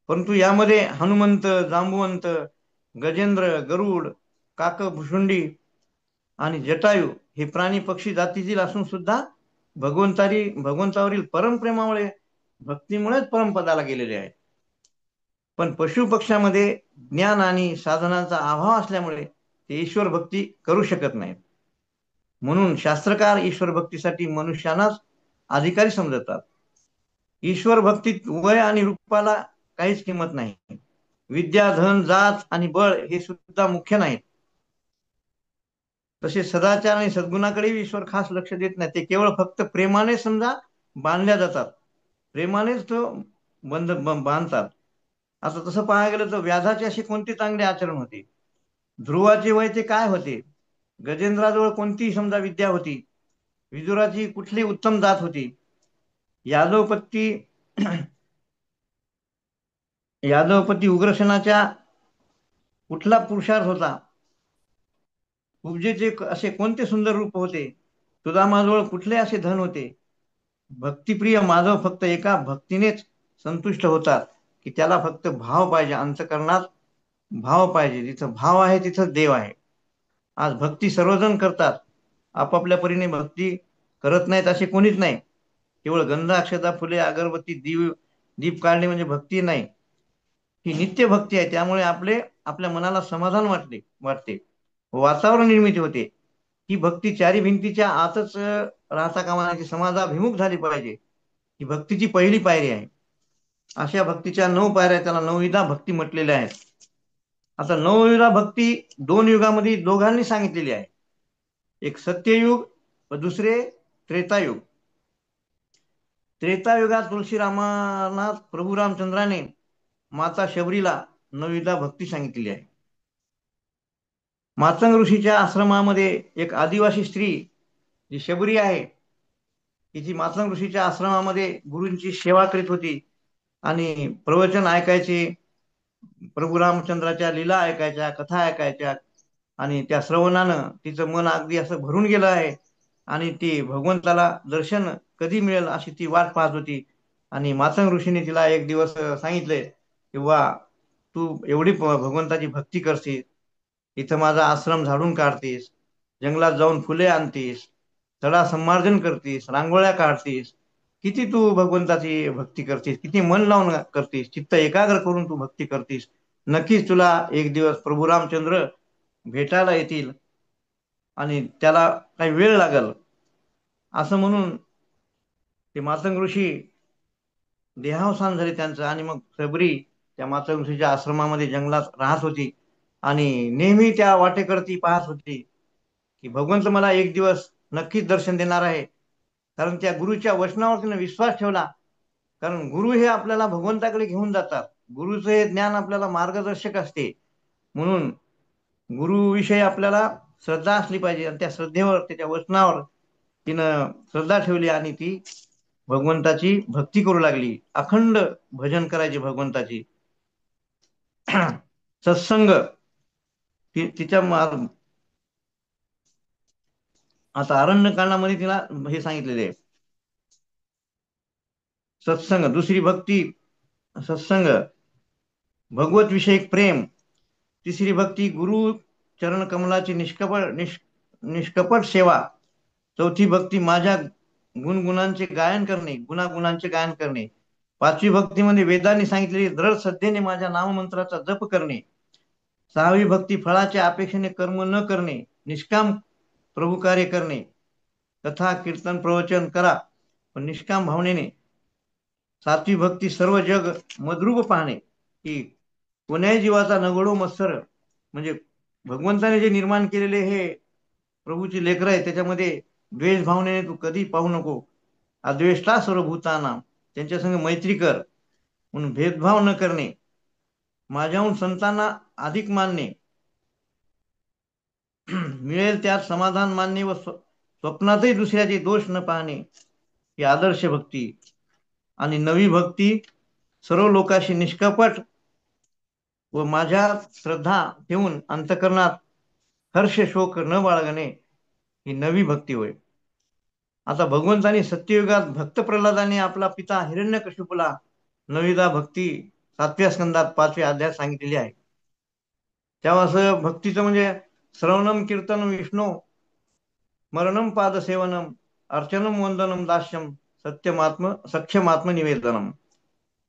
परंतु यामध्ये हनुमंत, जांबुवंत, गजेंद्र, गरुड, काक भुषुंडी आणि जटायू हे प्राणी पक्षी जातीतील असून सुद्धा भगवंतावरील परमप्रेमामुळे भक्तीमुळेच परमपदाला गेलेले आहेत. पण पशु पक्ष्यामध्ये ज्ञान आणि साधनांचा अभाव असल्यामुळे ते ईश्वर भक्ती करू शकत नाहीत. म्हणून शास्त्रकार ईश्वर भक्तीसाठी मनुष्यानाच अधिकारी समजतात. ईश्वर भक्तीत वय आणि रूपाला काहीच किंमत नाही. विद्या, धन, जात आणि बळ हे सुद्धा मुख्य नाहीत. तसे सदाचार आणि सद्गुणाकडे ईश्वर खास लक्ष देत नाही. ते केवळ फक्त प्रेमाने समजा बांधल्या जातात, प्रेमानेच तो बांधतात. असं तसं पाहायला गेलं तर व्याधाचे असे कोणते चांगले आचरण होते? ध्रुवाचे वय ते काय होते? गजेंद्राजवळ कोणती समजा विद्या होती? विदुराची कुठली उत्तम जात होती? यादवपत्ती यादवपती उग्रसेनाच्या कुठला पुरुषार्थ होता? उपजेचे असे कोणते सुंदर रूप होते? सुदामाजवळ कुठले असे धन होते? भक्तिप्रिय माधव फक्त एका भक्तीनेच संतुष्ट होतात, की त्याला फक्त भाव पाहिजे, अंतःकरणात भाव पाहिजे. जिथं भाव आहे तिथं देव आहे. आज भक्ती सर्वजण करतात, आपापल्या परीने भक्ती करत नाहीत असे कोणीच नाही. केवळ गंध, अक्षता, फुले, अगरबत्ती, दीप काढणे म्हणजे भक्ती नाही. ही नित्य भक्ती आहे. त्यामुळे आपल्या मनाला समाधान वाटते, वातावरण निर्मिती होते. ही भक्ती चारी भिंतीच्या आतच राहता कामा नये, समाजाभिमुख झाली पाहिजे. ही भक्तीची पहिली पायरी आहे. अशा भक्तीच्या 9 पायऱ्या, त्याला नवविधा भक्ती म्हटलेल्या आहेत. आता नवविधा भक्ती 2 युगामध्ये दोघांनी सांगितलेली आहे. एक सत्ययुग व दुसरे त्रेतायुग. त्रेतायुगात तुळशीरामांना प्रभू रामचंद्राने माता शबरीला नवविधा भक्ती सांगितलेली आहे. मातंग ऋषीच्या आश्रमामध्ये एक आदिवासी स्त्री जी शबरी आहे, जी मातंग ऋषीच्या आश्रमामध्ये गुरूंची सेवा करीत होती आणि प्रवचन ऐकायचे, प्रभू रामचंद्राच्या लीला ऐकायच्या, कथा ऐकायच्या, आणि त्या श्रवणानं तिचं मन अगदी असं भरून गेलं आहे आणि ती भगवंताला दर्शन कधी मिळेल अशी ती वाट पाहत होती. आणि मातंग ऋषीने तिला एक दिवस सांगितले की वा, तू एवढी भगवंताची भक्ती करशील, इथं माझा आश्रम झाडून काढतीस, जंगलात जाऊन फुले आणतीस, सडा संमार्जन करतीस, रांगोळ्या काढतीस, किती तू भगवंताची भक्ती करतीस, किती मन लावून करतीस, चित्त एकाग्र करून तू भक्ती करतीस, नक्कीच तुला एक दिवस प्रभू रामचंद्र भेटायला येतील आणि त्याला काही वेळ लागल. असं म्हणून ते मातंग ऋषी देहावसान झाले त्यांचं. आणि मग शबरी त्या मातंग ऋषीच्या आश्रमामध्ये जंगलात राहत होती आणि नेहमी त्या वाटेकडती पाहत होती की भगवंत मला एक दिवस नक्कीच दर्शन देणार आहे. कारण त्या गुरुच्या वचनावर तिने विश्वास ठेवला. कारण गुरु हे आपल्याला भगवंताकडे घेऊन जातात. गुरुचं हे ज्ञान आपल्याला मार्गदर्शक असते. म्हणून गुरुविषयी आपल्याला श्रद्धा असली पाहिजे. आणि त्या श्रद्धेवर, त्याच्या वचनावर तिनं श्रद्धा ठेवली आणि ती भगवंताची भक्ती करू लागली. अखंड भजन करायची भगवंताची. सत्संग तिच्या आता अरण्यकांडामध्ये तिला हे सांगितलेले आहे, सत्संग. दुसरी भक्ती सत्संग, भगवत विषयक प्रेम. तिसरी भक्ती गुरु चरण कमलाची निष्कपट सेवा. चौथी भक्ती माझ्या गुणगुणांचे गायन करणे, गुणागुणांचे गायन करणे. पाचवी भक्तीमध्ये वेदांनी सांगितलेली दृढ श्रद्धेने माझ्या नाममंत्राचा जप करणे. सहावी भक्ती फळाच्या अपेक्षेने कर्म न करणे, निष्काम प्रभू कार्य करणे. कथा कीर्तन प्रवचन करा पण निष्काम भावनेने. सातवी भक्ती सर्व जग मद्रूप पाहणे, की कोण्याही जीवाचा नगडो मत्सर, म्हणजे भगवंताने जे निर्माण केलेले हे प्रभूची लेकर आहे, त्याच्यामध्ये द्वेष भावनेने तू कधी पाहू नको. अद्वेष्टा सर्वभूताना, त्यांच्या संग मैत्री कर. म्हणून भेदभाव न करणे, माझ्याहून संतांना अधिक मानणे, मिळेल त्यात समाधान मानणे व स्वप्नातही दुसऱ्याचे दोष न पाहणे, ही आदर्श भक्ती. आणि नवी भक्ती सर्व लोकांशी निष्कपट व माझ्या श्रद्धा ठेवून अंतकरणात हर्ष शोक न बाळगणे, ही नवी भक्ती होय. आता भगवंतानी सत्ययुगात भक्त प्रल्हादाने आपला पिता हिरण्यकशिपूला नविधा भक्ती 7व्या स्कंदात 5व्या अध्यायात सांगितलेली आहे. तेव्हा असं भक्तीचं म्हणजे श्रवणम कीर्तनम विष्णू, मरणम पादसेवनम, अर्चनम वंदनम दास्यम, सख्यमात्म निवेदनम.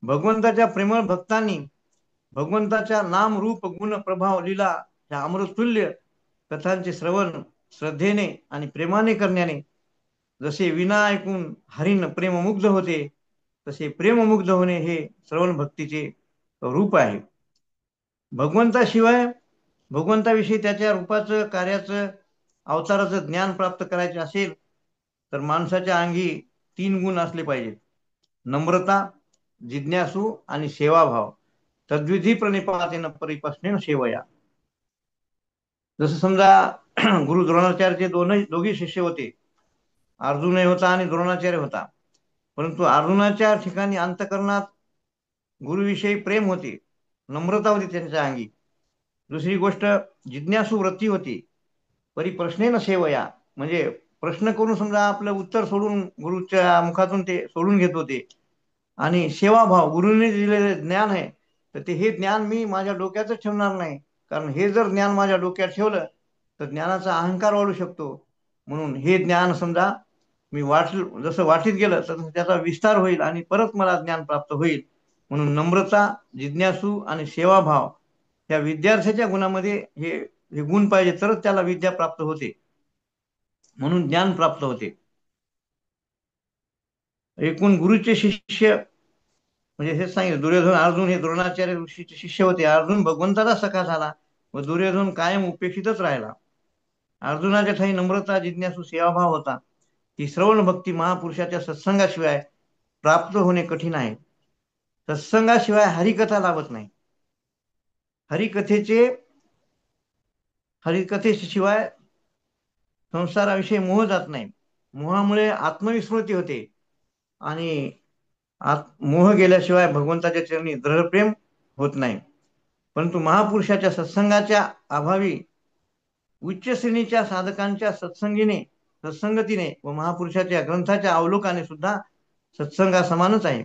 भगवंताच्या प्रेमळ भक्तांनी भगवंताच्या नाम रूप गुण प्रभाव लीला या अमृततुल्य कथांचे श्रवण श्रद्धेने आणि प्रेमाने करण्याने जसे विना ऐकून हरीण प्रेममुग्ध होते, तसे प्रेममुग्ध होणे हे श्रवण भक्तीचे रूप आहे. भगवंताशिवाय, भगवंताविषयी त्याच्या रूपाचं, कार्याचं, अवताराचं ज्ञान प्राप्त करायचे असेल तर माणसाच्या अंगी 3 गुण असले पाहिजेत. नम्रता, जिज्ञासू आणि सेवाभाव. तद्विधी प्रणिपातेन परिप्रश्नेन सेवया. जसं समजा गुरु द्रोणाचार्यचे दोघी शिष्य होते. अर्जुनही होता आणि द्रोणाचार्य होता. परंतु अर्जुनाच्या ठिकाणी अंतःकरणात गुरुविषयी प्रेम होते, नम्रता होती त्यांच्या अंगी. दुसरी गोष्ट जिज्ञासू वृत्ती होती. परिप्रश्नेन सेवया, म्हणजे प्रश्न करून समजा आपलं उत्तर सोडून गुरुच्या मुखातून ते सोडून घेत होते. आणि सेवाभाव, गुरुने दिलेले ज्ञान आहे तर ते हे ज्ञान मी माझ्या डोक्यातच ठेवणार नाही, कारण हे जर ज्ञान माझ्या डोक्यात ठेवलं तर ज्ञानाचा अहंकार वाढू शकतो. म्हणून हे ज्ञान समजा मी जसं वाटीत गेलं तर त्याचा विस्तार होईल आणि परत मला ज्ञान प्राप्त होईल. म्हणून नम्रता, जिज्ञासू आणि सेवाभाव या विद्यार्थ्याच्या गुणामध्ये हे गुण पाहिजे, तरच त्याला विद्या प्राप्त होते, म्हणून ज्ञान प्राप्त होते. एकूण गुरुचे शिष्य म्हणजे हेच सांगितलं, दुर्योधन अर्जुन हे द्रोणाचार्य ऋषीचे शिष्य होते. अर्जुन भगवंताचा सखा झाला व दुर्योधन कायम उपेक्षितच राहिला. अर्जुनाच्या ठाई नम्रता, जिज्ञासू, सेवाभाव होता. ही श्रवण भक्ती महापुरुषाच्या सत्संगाशिवाय प्राप्त होणे कठीण आहे. सत्संगाशिवाय हरिकथा लाभत नाही. हरिकथेशिवाय संसाराविषयी मोह जात नाही. मोहामुळे आत्मविस्मृती होते आणि मोह गेल्याशिवाय भगवंताच्या चरणी दृढप्रेम होत नाही. परंतु महापुरुषाच्या सत्संगाच्या अभावी उच्च श्रेणीच्या साधकांच्या सत्संगतीने व महापुरुषाच्या ग्रंथाच्या अवलोकाने सुद्धा सत्संगा समानच आहे.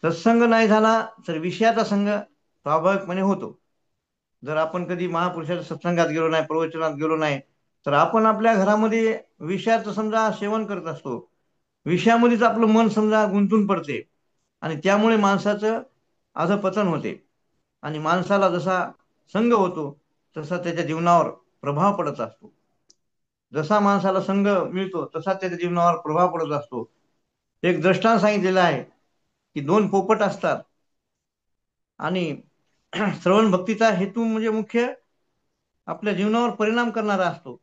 सत्संग नाही झाला तर विषयाचा संग स्वाभाविकपणे होतो. जर आपण कधी महापुरुषाच्या सत्संगात गेलो नाही, प्रवचनात गेलो नाही, तर आपण आपल्या घरामध्ये विषयाचं समजा सेवन करत असतो. विषयामध्येच आपलं मन समजा गुंतून पडते आणि त्यामुळे माणसाचं अधपतन होते. आणि माणसाला जसा संग होतो तसा त्याच्या जीवनावर प्रभाव पडत असतो. जसा माणसाला संग मिळतो तसा त्याच्या जीवनावर प्रभाव पडत असतो. एक दृष्टांत सांगितलेलं आहे की 2 पोपट असतात आणि श्रवण भक्तीचा हेतू म्हणजे मुख्य आपल्या जीवनावर परिणाम करणारा असतो.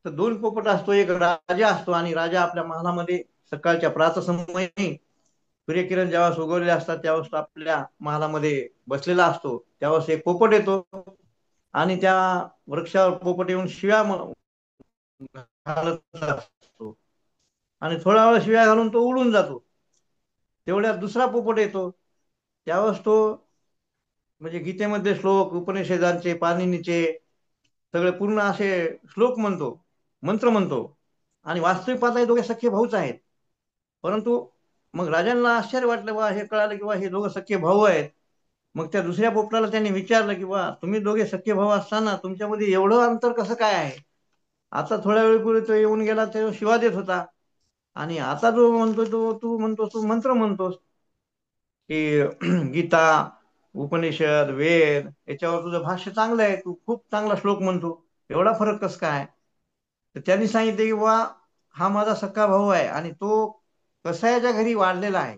तर 2 पोपट असतो, एक राजा असतो आणि राजा आपल्या महालामध्ये सकाळच्या प्रातसमयी सूर्यकिरण जेव्हा उगवलेले असतात त्यावेळेस आपल्या महालामध्ये बसलेला असतो. त्यावेळेस एक पोपट येतो आणि त्या वृक्षावर पोपट येऊन शिव्या घालत असतो आणि थोडा वेळ शिव्या घालून तो उडून जातो. तेवढ्यात दुसरा पोपट येतो. त्यावेळेस तो म्हणजे गीतेमध्ये श्लोक, उपनिषदांचे, पाणिनीचे सगळे पूर्ण असे श्लोक म्हणतो, मंत्र म्हणतो आणि वास्तविक पाहता हे दोघे सख्खे भाऊच आहेत. परंतु मग राजांना आश्चर्य वाटलं, बा हे कळालं की बा हे दोघं सख्खे भाऊ आहेत. मग त्या दुसऱ्या पोपटाला त्यांनी विचारलं की बा तुम्ही दोघे सख्खे भाऊ असताना तुमच्यामध्ये एवढं अंतर कसं काय आहे? आता थोड्या वेळपूर्वी तो येऊन गेला, तो शिवा देत होता आणि आता जो म्हणतोय तू म्हणतोस, तू मंत्र म्हणतोस की गीता, उपनिषद, वेद याच्यावर तुझं भाष्य चांगलं आहे, तू खूप चांगला श्लोक म्हणतो, एवढा फरक कसं काय? तर त्यांनी सांगितले की बा हा माझा सख्खा भाऊ आहे आणि तो कसायाच्या घरी वाढलेला आहे.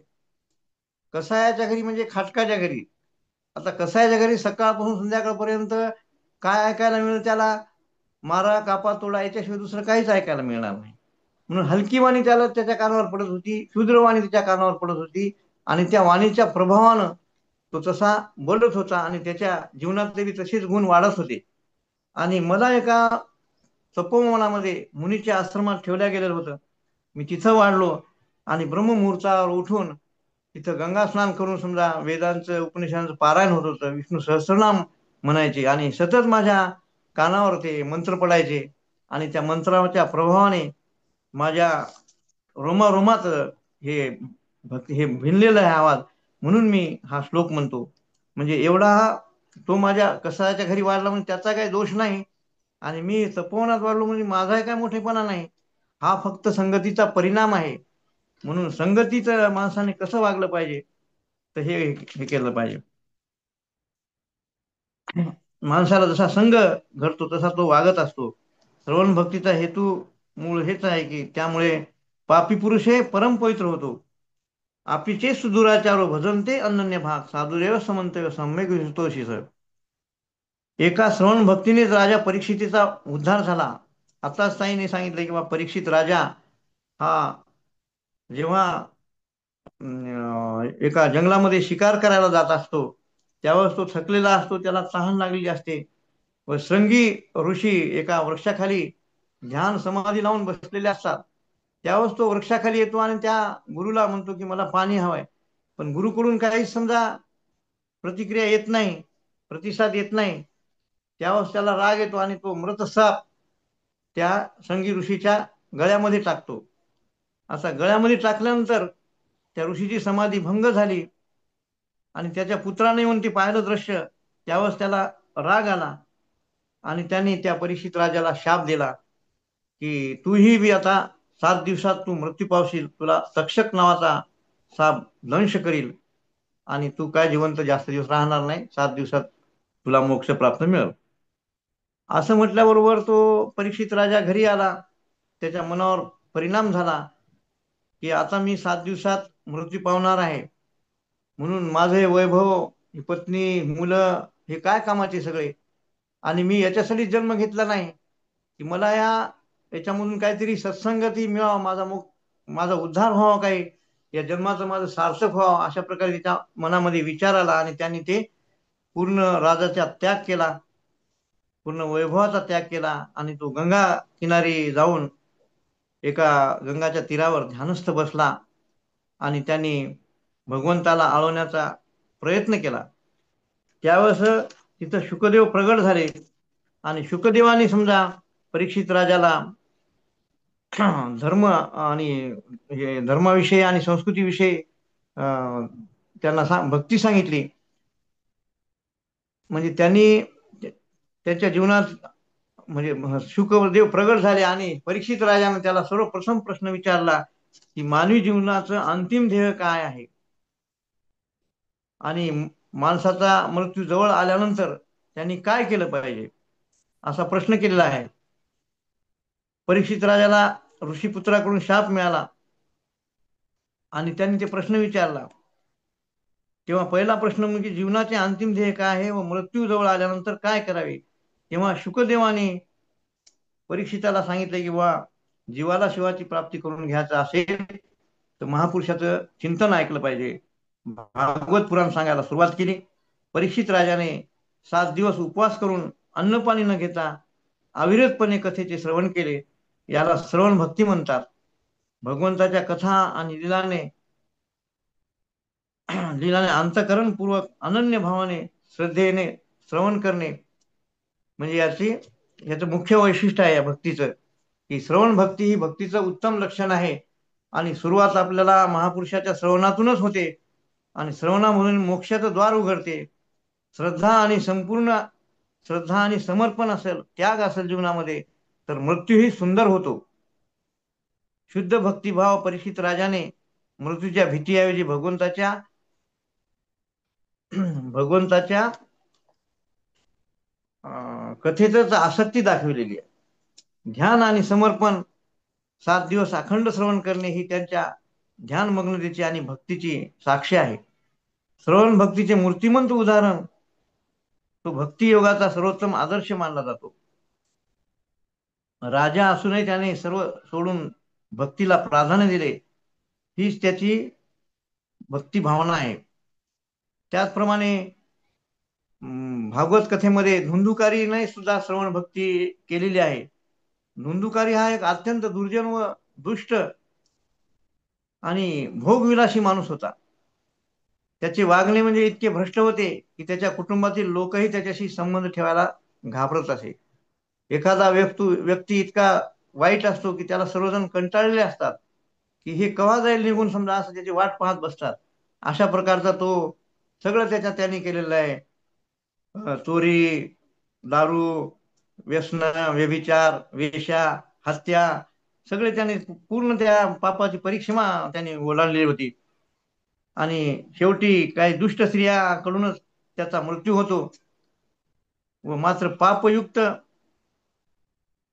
कसायाच्या घरी म्हणजे खाटकाच्या घरी. आता कसायाच्या घरी सकाळपासून संध्याकाळपर्यंत काय ऐकायला मिळेल त्याला? मारा, कापा, तोडा याच्याशिवाय दुसरं काहीच ऐकायला मिळणार नाही. म्हणून हलकी वाणी त्याच्या कानावर पडत होती, शूद्रवाणी त्याच्या कानावर पडत होती आणि त्या वाणीच्या प्रभावानं तो तसा बोलत होता आणि त्याच्या जीवनात तरी तसेच गुण वाढत होते. आणि मला एका तपोवनामध्ये मुनीच्या आश्रमात ठेवल्या गेलेलं होतं. मी तिथं वाढलो आणि ब्रह्ममुहूर्तावर उठून तिथं गंगा स्नान करून समजा वेदांचं, उपनिषदांचं पारायण होत होतं. विष्णू सहस्रनाम म्हणायचे आणि सतत माझ्या कानावर ते मंत्र पडायचे आणि त्या मंत्राच्या प्रभावाने माझ्या रोमारोमात हे हे भिनलेला आहे आवाज. म्हणून मी हा श्लोक म्हणतो. म्हणजे एवढा तो माझ्या कसाच्या घरी वाढला म्हणजे त्याचा काही दोष नाही आणि मी तपोवनात वाढलो म्हणजे माझा काय मोठेपणा नाही. हा फक्त संगतीचा परिणाम आहे. म्हणून संगतीचं माणसाने कसं वागलं पाहिजे तर हे केलं पाहिजे. माणसाला जसा संघ घडतो तसा तो वागत असतो. श्रवण भक्तीचा हेतू मूळ हेच आहे की त्यामुळे पापी पुरुष हे परमपवित्र होतो. आपीचे सुदुराचारो भजनते अनन्य भाग साधुरेव समंतव्य सम्यक विसुतोषी सर. एका श्रवण भक्तीनेच राजा परीक्षितीचा उद्धार झाला. आताच ताईने सांगितलं की बा परीक्षित राजा हा जेव्हा एका जंगलामध्ये शिकार करायला जात असतो, त्यावेळेस तो थकलेला असतो, त्याला तहान लागलेली असते व श्रृंगी ऋषी एका वृक्षाखाली ध्यान समाधी लावून बसलेले असतात. त्यावेळेस तो वृक्षाखाली येतो आणि त्या गुरुला म्हणतो की मला पाणी हवंय. पण गुरुकडून काही समजा प्रतिक्रिया येत नाही, प्रतिसाद येत नाही. त्यावेळेस त्याला राग येतो आणि तो मृत साप त्या श्रृंगी ऋषीच्या गळ्यामध्ये टाकतो. असा गळ्यामध्ये टाकल्यानंतर त्या ऋषीची समाधी भंग झाली आणि त्याच्या पुत्राने येऊन ते पाहिलं दृश्य. त्यावेळेस त्याला राग आला आणि त्यांनी त्या परीक्षित राजाला शाप दिला की तूही बी आता 7 दिवसात तू मृत्यू पावशील, तुला तक्षक नावाचा साप दंश करील आणि तू काय जिवंत जास्त दिवस राहणार नाही, 7 दिवसात तुला मोक्ष प्राप्त मिळेल. असं म्हटल्याबरोबर तो परीक्षित राजा घरी आला. त्याच्या मनावर परिणाम झाला की आता मी 7 दिवसात मृत्यू पावणार आहे, म्हणून माझे वैभव, पत्नी, मुलं हे काय कामाचे सगळे, आणि मी याच्यासाठी जन्म घेतला नाही की मला याच्यामधून काहीतरी सत्संगती मिळावा, माझा उद्धार व्हावा, काही या जन्माचं माझं सार्थक व्हावं, अशा प्रकारे त्याच्या मनामध्ये विचार आला आणि त्यांनी ते पूर्ण राजाचा त्याग केला, पूर्ण वैभवाचा त्याग केला आणि तो गंगा किनारी जाऊन एका गंगाच्या तीरावर ध्यानस्थ बसला आणि त्यांनी भगवंताला आळवण्याचा प्रयत्न केला. त्यावेळेस तिथं शुकदेव प्रगट झाले आणि शुकदेवाने समजा परीक्षित राजाला धर्म आणि धर्माविषयी आणि संस्कृतीविषयी त्यांना भक्ती सांगितली. म्हणजे त्यांनी त्याच्या जीवनात म्हणजे शुकदेव प्रगट झाले आणि परीक्षित राजाने त्याला सर्वप्रथम प्रश्न विचारला की मानवी जीवनाचं अंतिम ध्येय काय आहे आणि माणसाचा मृत्यू जवळ आल्यानंतर त्यांनी काय केलं पाहिजे, असा प्रश्न केलेला आहे. परीक्षित राजाला ऋषीपुत्राकडून शाप मिळाला आणि त्यांनी ते प्रश्न विचारला. तेव्हा पहिला प्रश्न म्हणजे जीवनाचे अंतिम ध्येय काय आहे व मृत्यू जवळ आल्यानंतर काय करावे. तेव्हा शुकदेवाने परीक्षिताला सांगितले की बा, जीवाला शिवाची प्राप्ती करून घ्यायचं असेल तर महापुरुषाचं चिंतन ऐकलं पाहिजे. भागवत पुराण सांगायला सुरुवात केली. परीक्षित राजाने 7 दिवस उपवास करून अन्न पाणी न घेता अविरतपणे कथेचे श्रवण केले. याला श्रवण भक्ती म्हणतात. भगवंताच्या कथा आणि लीलाने अंतःकरणपूर्वक अनन्य भावाने श्रद्धेने श्रवण करणे म्हणजे याचं मुख्य वैशिष्ट्य आहे या भक्तीचं, की श्रवण भक्ती ही भक्तीचं उत्तम लक्षण आहे. आणि सुरुवात आपल्याला महापुरुषाच्या श्रवणातूनच होते आणि श्रवणामधून मोक्षाचं द्वार उघडते. श्रद्धा आणि समर्पण असेल, त्याग असेल जीवनामध्ये, तर मृत्यूही सुंदर होतो. शुद्ध भक्तिभाव परीक्षित राजाने मृत्यूच्या भीतीऐवजी भगवंताच्या कथेतच आसक्ती दाखविलेली आहे. ध्यान आणि समर्पण, 7 दिवस अखंड श्रवण करणे ही त्यांच्या ध्यानमग्नतेची आणि भक्तीची साक्ष आहे. श्रवण भक्तीचे मूर्तिमंत उदाहरण, तो भक्ती योगाचा सर्वोत्तम आदर्श मानला जातो. राजा असूनही त्याने सर्व सोडून भक्तीला प्राधान्य दिले, हीच त्याची भक्ती भावना आहे. त्याचप्रमाणे भागवत कथेमध्ये धुंदुकारीने सुद्धा श्रवण भक्ती केलेली आहे. धुंदुकारी हा एक अत्यंत दुर्जन व दुष्ट आणि भोगविलासी माणूस होता. त्याचे वागणे म्हणजे इतके भ्रष्ट होते की त्याच्या कुटुंबातील लोकही त्याच्याशी संबंध ठेवायला घाबरत असे. एखादा व्यक्ती इतका वाईट असतो की त्याला सर्वजण कंटाळलेले असतात की हे केव्हा जाईल निघून, समजा असं त्याची वाट पाहत बसतात. अशा प्रकारचा तो सगळं त्यांनी केलेलं आहे. चोरी, दारू, व्यसन, व्यभिचार, वेश्या, हत्या, सगळे त्याने पूर्ण त्या पापाची परिसीमा त्यांनी ओलांडली होती. आणि शेवटी काही दुष्ट स्त्रियाकडूनच त्याचा मृत्यू होतो. व मात्र पापयुक्त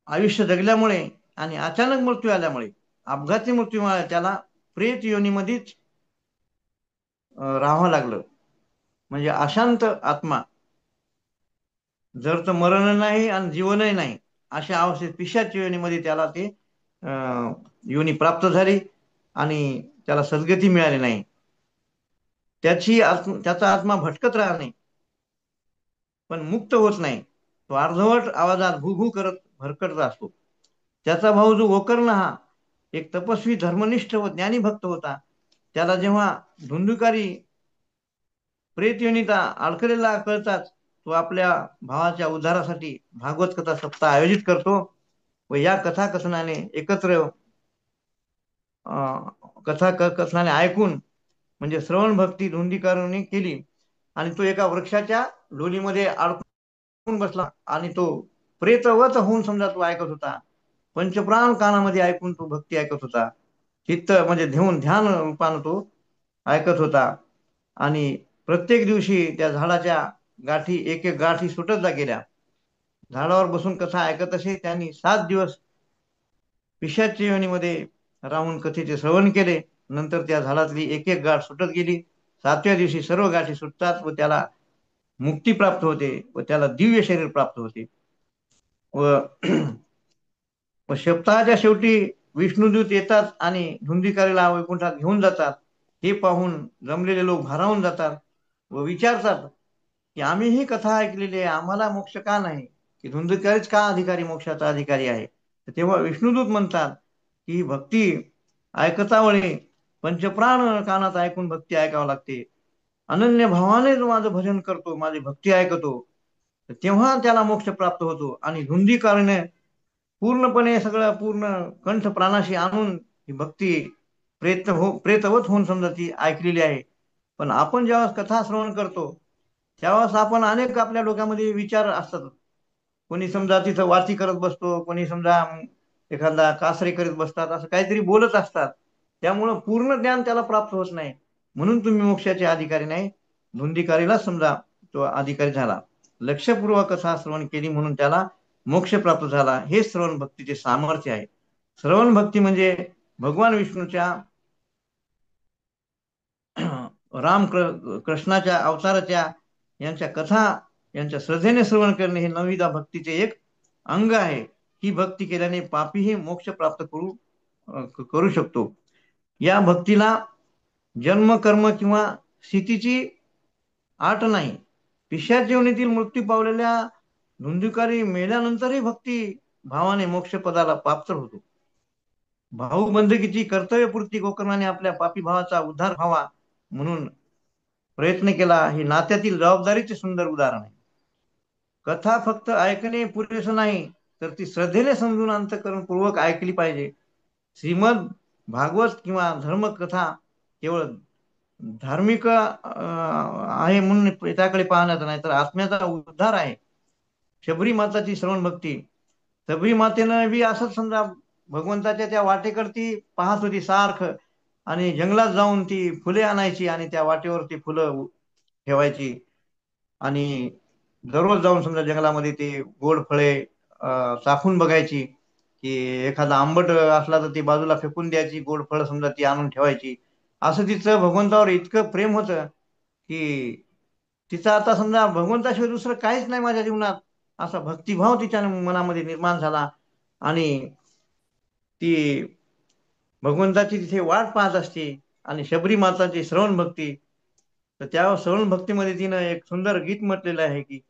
आयुष्य जगल्यामुळे आणि अचानक मृत्यू आल्यामुळे, अपघाती मृत्यू मिळाला, त्याला प्रेत योनीमध्येच राहावं लागलं. म्हणजे अशांत आत्मा, जर तर मरण नाही आणि जीवनही नाही अशा अवस्थेत पिशाच योनीमध्ये त्याला ते योनी प्राप्त झाली आणि त्याला सद्गती मिळाली नाही, त्याचा आत्मा भटकत राहणे पण मुक्त होत नाही. तो अर्धवट आवाजात भू भू करत भरकटत असतो. त्याचा भाऊ जो गोकर्ण हा एक तपस्वी, धर्मनिष्ठ व ज्ञानी भक्त होता. त्याला जेव्हा धुंदुकारी प्रेत योनीचा अडकलेला कळताच तो आपल्या भावाच्या उद्धारासाठी भागवत कथा सप्ताह आयोजित करतो व या कथा कथनाने एकत्र कथा कथनाने ऐकून म्हणजे श्रवण भक्ती धुंदीकरांनी केली आणि तो एका वृक्षाच्या डोलीमध्ये अडकून बसला आणि तो प्रेतवत होऊन समजा तो ऐकत होता. पंचप्राण कानामध्ये ऐकून तो भक्ती ऐकत होता. चित्त म्हणजे घेऊन ध्यान रूपानं तो ऐकत होता आणि प्रत्येक दिवशी त्या झाडाच्या गाठी एक एक गाठी सुटत गेल्या. झाडावर बसून कथा ऐकत असे. त्यांनी 7 दिवस पिशाच्य योनीमध्ये राहून कथेचे श्रवण केले. नंतर त्या झाडातली एक एक गाठ सुटत गेली. 7व्या दिवशी सर्व गाठी सुटतात व त्याला मुक्ती प्राप्त होते व त्याला दिव्य शरीर प्राप्त होते. व सप्ताहाच्या शेवटी विष्णुदूत येतात आणि धुंदीकारीला वैकुंठात घेऊन जातात. हे पाहून जमलेले लोक भारावून जातात व विचारतात की आम्ही ही कथा ऐकलेली आहे, आम्हाला मोक्ष का नाही, की धुंदीकारीच का अधिकारी, मोक्षाचा अधिकारी आहे. तेव्हा विष्णुदूत म्हणतात की भक्ती ऐकता वेळी पंचप्राण कानात ऐकून भक्ती ऐकावं लागते. अनन्य भावाने जो माझं भजन करतो, माझी भक्ती ऐकतो, तेव्हा त्याला मोक्ष प्राप्त होतो. आणि धुंदीकारीने पूर्णपणे सगळं पूर्ण कंठ प्राणाशी आणून ही भक्ती प्रेतवत होऊन समजा ती ऐकलेली आहे. पण आपण जेव्हा कथा श्रवण करतो त्यावेळेस आपण अनेक आपल्या डोक्यामध्ये विचार असतात. कोणी समजा तिथं वाची करत बसतो, कोणी समजा एखादा कासरे करीत बसतात, असं काहीतरी बोलत असतात. त्यामुळं पूर्ण ज्ञान त्याला प्राप्त होत नाही. म्हणून तुम्ही मोक्षाचे अधिकारी नाही, धुंदीकारीला समजा तो अधिकारी झाला. लक्षपूर्वक कथा श्रवण केली म्हणून त्याला मोक्ष प्राप्त झाला. हे श्रवण भक्तीचे सामर्थ्य आहे. श्रवण भक्ती म्हणजे भगवान विष्णूच्या कृष्णाच्या अवताराच्या यांच्या कथा यांच्या श्रद्धेने श्रवण करणे हे नवविधा भक्तीचे एक अंग आहे. ही भक्ती केल्याने पापीही मोक्ष प्राप्त करू शकतो. या भक्तीला जन्म, कर्म किंवा स्थितीची आट नाही. पिशाच योनीतील मृत्यू पावलेल्या धुंदुकारी मेल्यानंतरही भक्ती भावाने मोक्ष पदाला प्राप्त होतो. भाऊ बंधकीची कर्तव्यपूर्ती गोकर्णाने आपल्या पापी भावाचा उद्धार व्हावा म्हणून प्रयत्न केला. ही नात्यातील जबाबदारीचे सुंदर उदाहरण आहे. कथा फक्त ऐकणे पुरेसं नाही, तर ती श्रद्धेने समजून अंतःकरणपूर्वक ऐकली पाहिजे. श्रीमद भागवत किंवा धर्मकथा केवळ धार्मिक आहे म्हणून त्याकडे पाहण्याचा नाही, तर आत्म्याचा उद्धार आहे. शबरी माताची श्रवण भक्ती. शबरी मातेनं बी असंच समजा भगवंताच्या त्या वाटेकडती पाहत होती सारखं आणि जंगलात जाऊन ती फुले आणायची आणि त्या वाटेवरती फुलं ठेवायची आणि दररोज जाऊन समजा जंगलामध्ये ते गोड फळे चाखून बघायची, की एखादा आंबट असला तर ती बाजूला फेकून द्यायची, गोड फळ समजा ती आणून ठेवायची. असं तिचं भगवंतावर इतकं प्रेम होतं की तिचं आता समजा भगवंताशिवाय दुसरं काहीच नाही माझ्या जीवनात, असा भक्तिभाव तिच्या मनामध्ये निर्माण झाला आणि ती भगवंताची तिथे वाट पाहत असते. आणि शबरी माताची श्रवण भक्ती, तर त्या श्रवण भक्तीमध्ये तिनं एक सुंदर गीत म्हटलेलं आहे की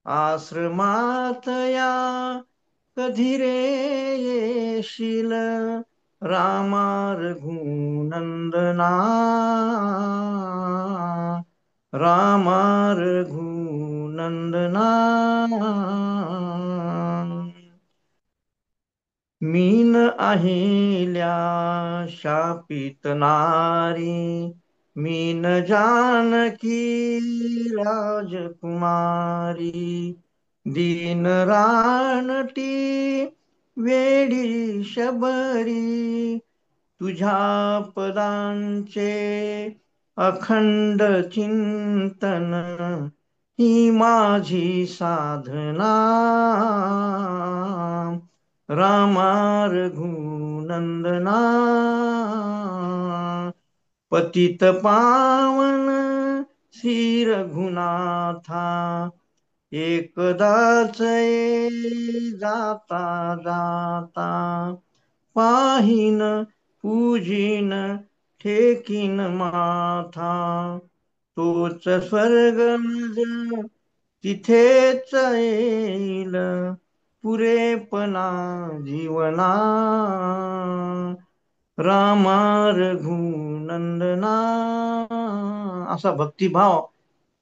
आश्रमात या कधी रे येशील रामा रघुनंदना, रामा रघुनंदना. मीन अहिल्या शापित नारी, मीन जानकी राजकुमारी, दीन रानटी वेडी शबरी, तुझ्या पदांचे अखंड चिंतन ही माझी साधना, रामा रघुनंदना. पतित पावन श्री रघुनाथा, एकदाच ये जाता जाता पाहिन पूजिन ठेकीन माथा, तोच स्वर्ग मज तिथेच येईल पुरेपणा जीवना, रामा रघुनंदना. असा भक्तिभाव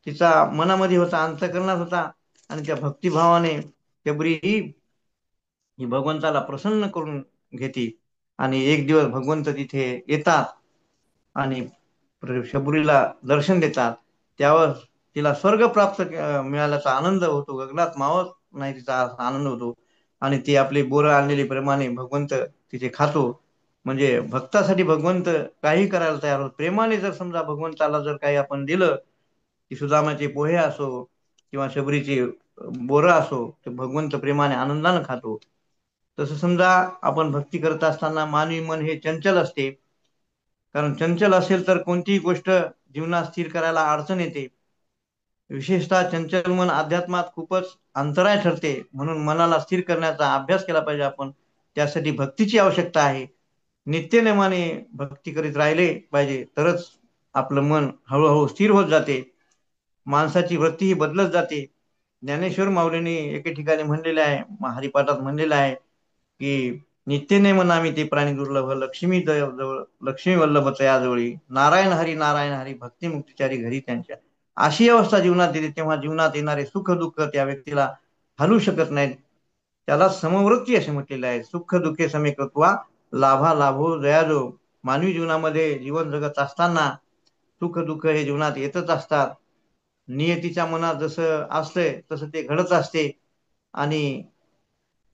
तिचा मनामध्ये होता, अंतःकरणात होता. आणि त्या भक्तिभावाने शबरी ही भगवंताला प्रसन्न करून घेते. आणि एक दिवस भगवंत तिथे येतात आणि शबरीला दर्शन देतात. त्यावर तिला स्वर्ग प्राप्त मिळाल्याचा आनंद होतो, गगनात मावत नाही तिचा आनंद होतो. आणि ती आपली बोरं आणलेली प्रेमाने भगवंत तिथे खातो. म्हणजे भक्तासाठी भगवंत काही करायला तयार होत. प्रेमाने जर समजा भगवंताला जर काही आपण दिलं, की सुदामाचे पोहे असो किंवा शबरीचे बोरं असो, तर भगवंत प्रेमाने आनंदाने खातो. तसं समजा आपण भक्ती करत असताना मानवी मन हे चंचल असते. कारण चंचल असेल तर कोणतीही गोष्ट जीवनात स्थिर करायला अडचण येते. विशेषतः चंचल मन अध्यात्मात खूपच अंतराय ठरते. म्हणून मनाला स्थिर करण्याचा अभ्यास केला पाहिजे आपण. त्यासाठी भक्तीची आवश्यकता आहे. नित्यनेमाने भक्ती करीत राहिले पाहिजे, तरच आपलं मन हळूहळू स्थिर होत जाते. माणसाची वृत्ती ही बदलत जाते. ज्ञानेश्वर माऊलींनी एके ठिकाणी म्हणलेले आहे, हरिपाठात म्हणलेलं आहे की नित्यनेम नामी ते प्राणी दुर्लभ, जवळ लक्ष्मी वल्लभ तयाजवळी, नारायण हरी भक्ती मुक्तीचारी घरी त्यांच्या. अशी अवस्था जीवनात येते, तेव्हा जीवनात येणारे सुख दुःख त्या व्यक्तीला हलू शकत नाहीत. त्याला समवृत्ती असे म्हटलेले आहे. सुख दुःखे समेकत्वा लाभा लाभो जयाजो. मानवी जीवनामध्ये जीवन जगत असताना सुख दुःख हे जीवनात येतच असतात. नियतीच्या मनात जसं असतंय तसं ते घडत असते. आणि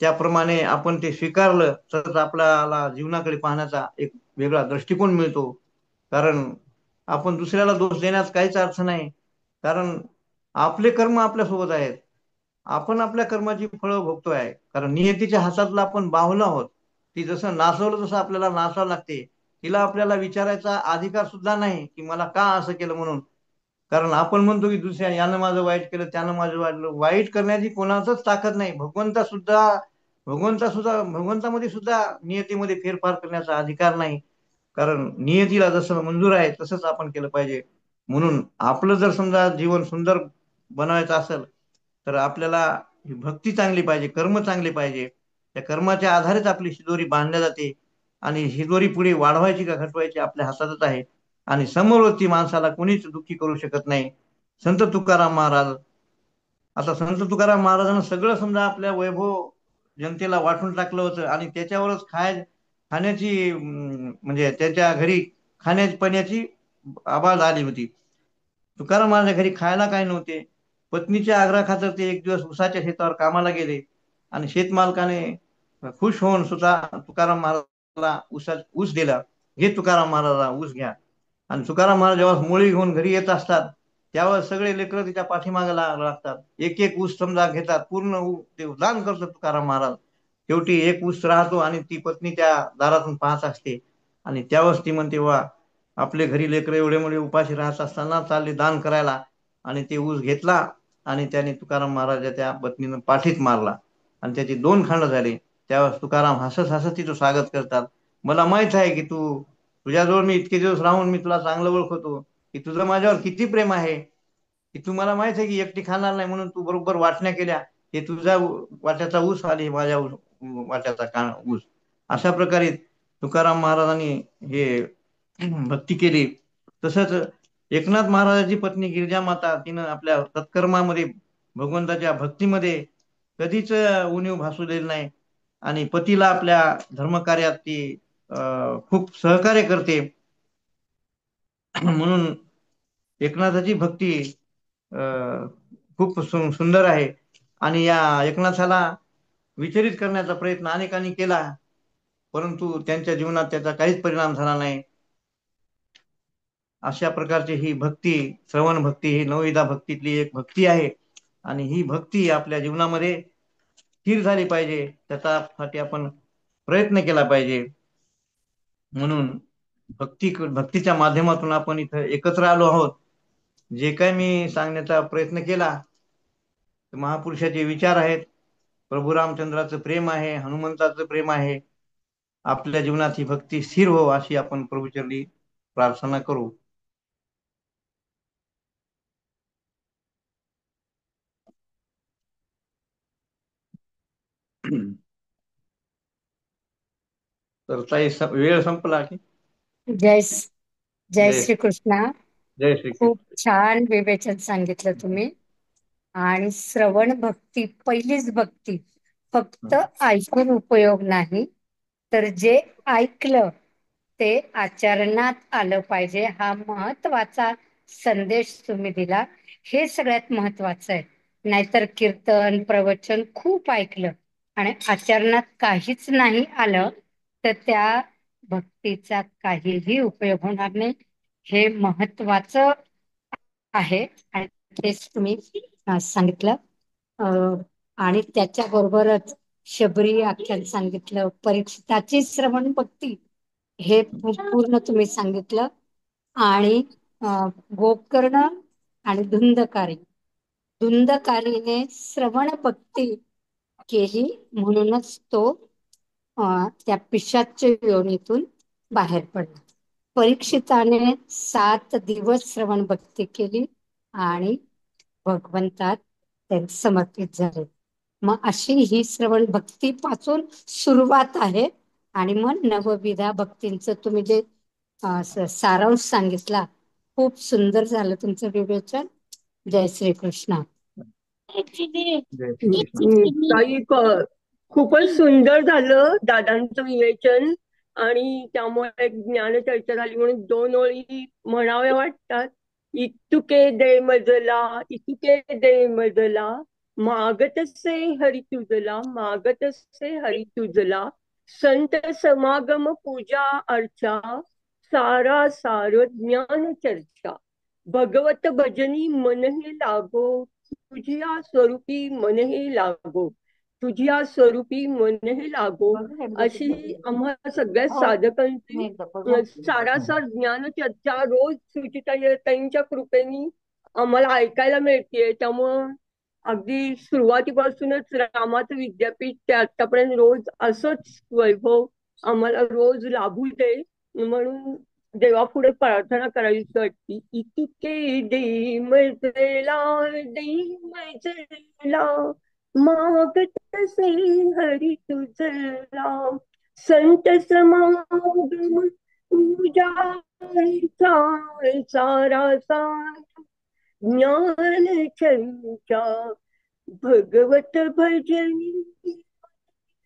त्याप्रमाणे आपण ते स्वीकारलं तरच आपल्याला जीवनाकडे पाहण्याचा एक वेगळा दृष्टिकोन मिळतो. कारण आपण दुसऱ्याला दोष देण्यास काहीच अर्थ नाही. कारण आपले कर्म आपल्यासोबत आहेत. आपण आपल्या कर्माची फळं भोगतोय. कारण नियतीच्या हातातला आपण बाहुला आहोत. ती जसं नाचवलं तसं आपल्याला नाचावं लागते. तिला आपल्याला विचारायचा अधिकार सुद्धा नाही की मला का असं केलं म्हणून. कारण आपण म्हणतो की दुसऱ्या यानं माझं वाईट केलं, त्यानं माझं वाईट करण्याची कोणाचंच ताकद नाही. भगवंतामध्ये सुद्धा नियतीमध्ये फेरफार करण्याचा अधिकार नाही. कारण नियतीला जसं मंजूर आहे तसंच आपण केलं पाहिजे. म्हणून आपलं जर समजा जीवन सुंदर बनवायचं असेल तर आपल्याला भक्ती चांगली पाहिजे, कर्म चांगले पाहिजे. त्या कर्माच्या आधारेच आपली शिदोरी बांधल्या जाते. आणि शिदोरी पुढे वाढवायची का घटवायची आपल्या हातातच आहे. आणि समोरची माणसाला कोणीच दुःखी करू शकत नाही. संत तुकाराम महाराज, आता संत तुकाराम महाराजांना सगळं समजा आपल्या वैभव जनतेला वाटून टाकलं होतं. आणि त्याच्यावरच खाण्याची म्हणजे त्याच्या घरी खाण्याची पाण्याची आबाळ आली होती. तुकाराम महाराज घरी खायला काय नव्हते. पत्नीच्या आग्रहाखातर ते एक दिवस उसाच्या शेतावर कामाला गेले. आणि शेतमालकाने खुश होऊन सुद्धा तुकाराम महाराजाला ऊस दिला. घे तुकाराम महाराजा ऊस घ्या. आणि तुकाराम महाराज जेव्हा मुळी घेऊन घरी येत असतात त्यावेळेस सगळे लेकरं तिच्या पाठीमागे लागतात. एक एक ऊस समजा घेतात. पूर्ण ते दान करतात तुकाराम महाराज. शेवटी एक ऊस राहतो आणि ती पत्नी त्या दारातून पाहत असते. आणि त्यावेळेस ती म्हणते, वा, आपले घरी लेकरं एवढे मोठे उपाशी राहत असताना चालले दान करायला. आणि ते ऊस घेतला आणि त्याने तुकाराम महाराज त्या पत्नीनं पाठीत मारला आणि त्याचे 2 खंड झाले. त्यावेळेस तुकाराम हसत हसत तिचं स्वागत करतात. मला माहित आहे की तुझ्याजवळ मी इतके दिवस राहून मी तुला चांगलं ओळखतो की तुझं माझ्यावर किती प्रेम आहे. की तुम्हाला माहित आहे की एकटी खाणार नाही म्हणून तू बरोबर वाटण्या केल्या. हे तुझ्या वाट्याचा ऊस आणि माझ्या वाट्याचा ऊस. अशा प्रकारे तुकाराम महाराजांनी हे भक्ती केली. तसंच एकनाथ महाराजाची पत्नी गिरिजा माता, तिनं आपल्या सत्कर्मामध्ये भगवंताच्या भक्तीमध्ये कधीच उणीव भासू दिली नाही. आणि पतीला आपल्या धर्मकार्यात ती खूप सहकार्य करते. म्हणून एकनाथाची भक्ती खूप सुंदर आहे. आणि या एकनाथाला विचलित करण्याचा प्रयत्न अनेकांनी केला, परंतु त्यांच्या जीवनात त्याचा काहीच परिणाम झाला नाही. अशा प्रकारची ही भक्ती, श्रवण भक्ती, ही नवविधा भक्तीतली एक भक्ती आहे. आणि ही भक्ती आपल्या जीवनामध्ये स्थिर झाली पाहिजे, त्याच्यासाठी आपण प्रयत्न केला पाहिजे. म्हणून भक्तीच्या माध्यमातून आपण इथं एकत्र आलो आहोत. जे काय मी सांगण्याचा प्रयत्न केला महापुरुषाचे विचार आहेत. प्रभू रामचंद्राचं प्रेम आहे, हनुमंताचं प्रेम आहे. आपल्या जीवनात ही भक्ती स्थिर हो अशी आपण प्रभूचरणी प्रार्थना करू. तर ताई वेळ संपला की. जय जय जय श्री कृष्णा. जय श्री खूप कृष्ण. छान विवेचन सांगितलं तुम्ही. आणि श्रवण भक्ती, पहिलीच भक्ती फक्त ऐकून उपयोग नाही, तर जे ऐकलं ते आचरणात आलं पाहिजे, हा महत्वाचा संदेश तुम्ही दिला. हे सगळ्यात महत्वाचं आहे. नाहीतर कीर्तन प्रवचन खूप ऐकलं आणि आचरणात काहीच नाही आलं तर त्या भक्तीचा काहीही उपयोग होणार नाही. हे महत्वाचं आहे आणि तेच तुम्ही सांगितलं. अं, आणि त्याच्याबरोबरच शबरी आख्यान सांगितलं, परीक्षिताची श्रवण भक्ती हे पूर्ण तुम्ही सांगितलं. आणि गोकर्ण आणि धुंदकारीने श्रवण भक्ती केली म्हणूनच तो त्या पिशाच्य योनीतून बाहेर पडला. परीक्षिताने 7 दिवस श्रवण भक्ती केली आणि भगवंतात ते समर्पित झाले. मग अशी ही श्रवण भक्ती पासून सुरुवात आहे. आणि मग नवविधा भक्तींचं तुम्ही जे सारांश सांगितला, खूप सुंदर झालं तुमचं विवेचन. जय श्री कृष्ण. जय श्री कृष्ण. काही खूपच सुंदर झालं दादांचं विवेचन. आणि त्यामुळे ज्ञानचर्चा झाली म्हणून 2 ओळी म्हणाव्या वाटतात. इतुके दे मजला, इतुके दे मजला, मागतसे हरी तुझला, मागतसे हरी तुझला, संत समागम पूजा अर्चा, सारा सार ज्ञान चर्चा, भगवत भजनी मन हे लागो, तुझिया स्वरूपी मन हे लागो, तुझिया स्वरूपी मन हे लागो. अशी आम्हा सगळ्या साधकांची सारासार ज्ञान चर्चा रोज सुचिताताईंच्या कृपेने आम्हाला ऐकायला मिळते. त्यामुळं अगदी सुरुवातीपासूनच रामाचं विद्यापीठ ते आतापर्यंत रोज असंच वैभव आम्हाला रोज लाभू दे म्हणून देवापुढे प्रार्थना करावीशी वाटते. इतुके दे मजला, दे मजला, मागतसे हरी तुझला, संत समागम पूजा सारा सार ज्ञान चर्चा, भगवत भजनी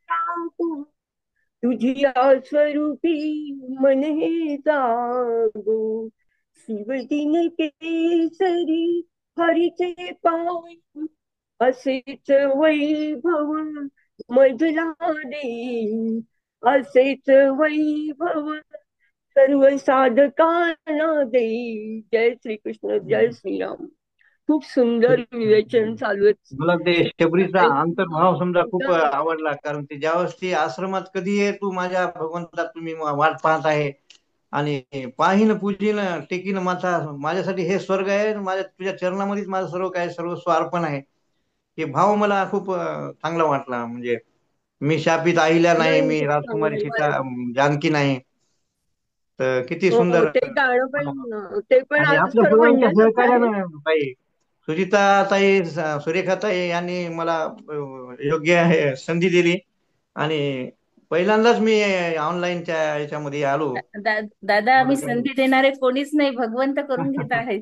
लागो, तुझिया स्वरूपी मन हे जागो, शिवदिन केसरी हरीचे पाय, असेच वैभव मजला दे, असेच वैभव सर्व साधकांना दे. जय श्रीकृष्ण, जय श्रीराम. खूप सुंदर विवेचन चालू आहे. मला ते शबरीचा अंतर्भाव समजा खूप आवडला. कारण ते ज्यावेळेस ती आश्रमात कधी आहे तू माझ्या भगवंता, तुम्ही वाट पाहत आहे आणि पाहीन पूजीन टेकीन माथा, माझ्यासाठी हे स्वर्ग आहे, माझ्या तुझ्या चरणामध्येच माझं सर्व काय सर्वस्व अर्पण आहे. हे भाव मला खूप चांगला वाटला. म्हणजे मी शापित अहिल्या नाही, मी राजकुमारी सीता जानकी नाही. तर किती हो, सुंदर. ते गाणं पण ते पण आणि आज आपल्या खरं सर्वांच्या म्हणण्यासारखं आहे. सहकार्यानं ताई सुजिता ताई, सुरेखा ताई यांनी मला योग्य संधी दिली. आणि पहिल्यांदाच मी ऑनलाईनच्या याच्यामध्ये आलो. दादा, आम्ही संधी देणारे कोणीच नाही, भगवंत करून घेत आहेत.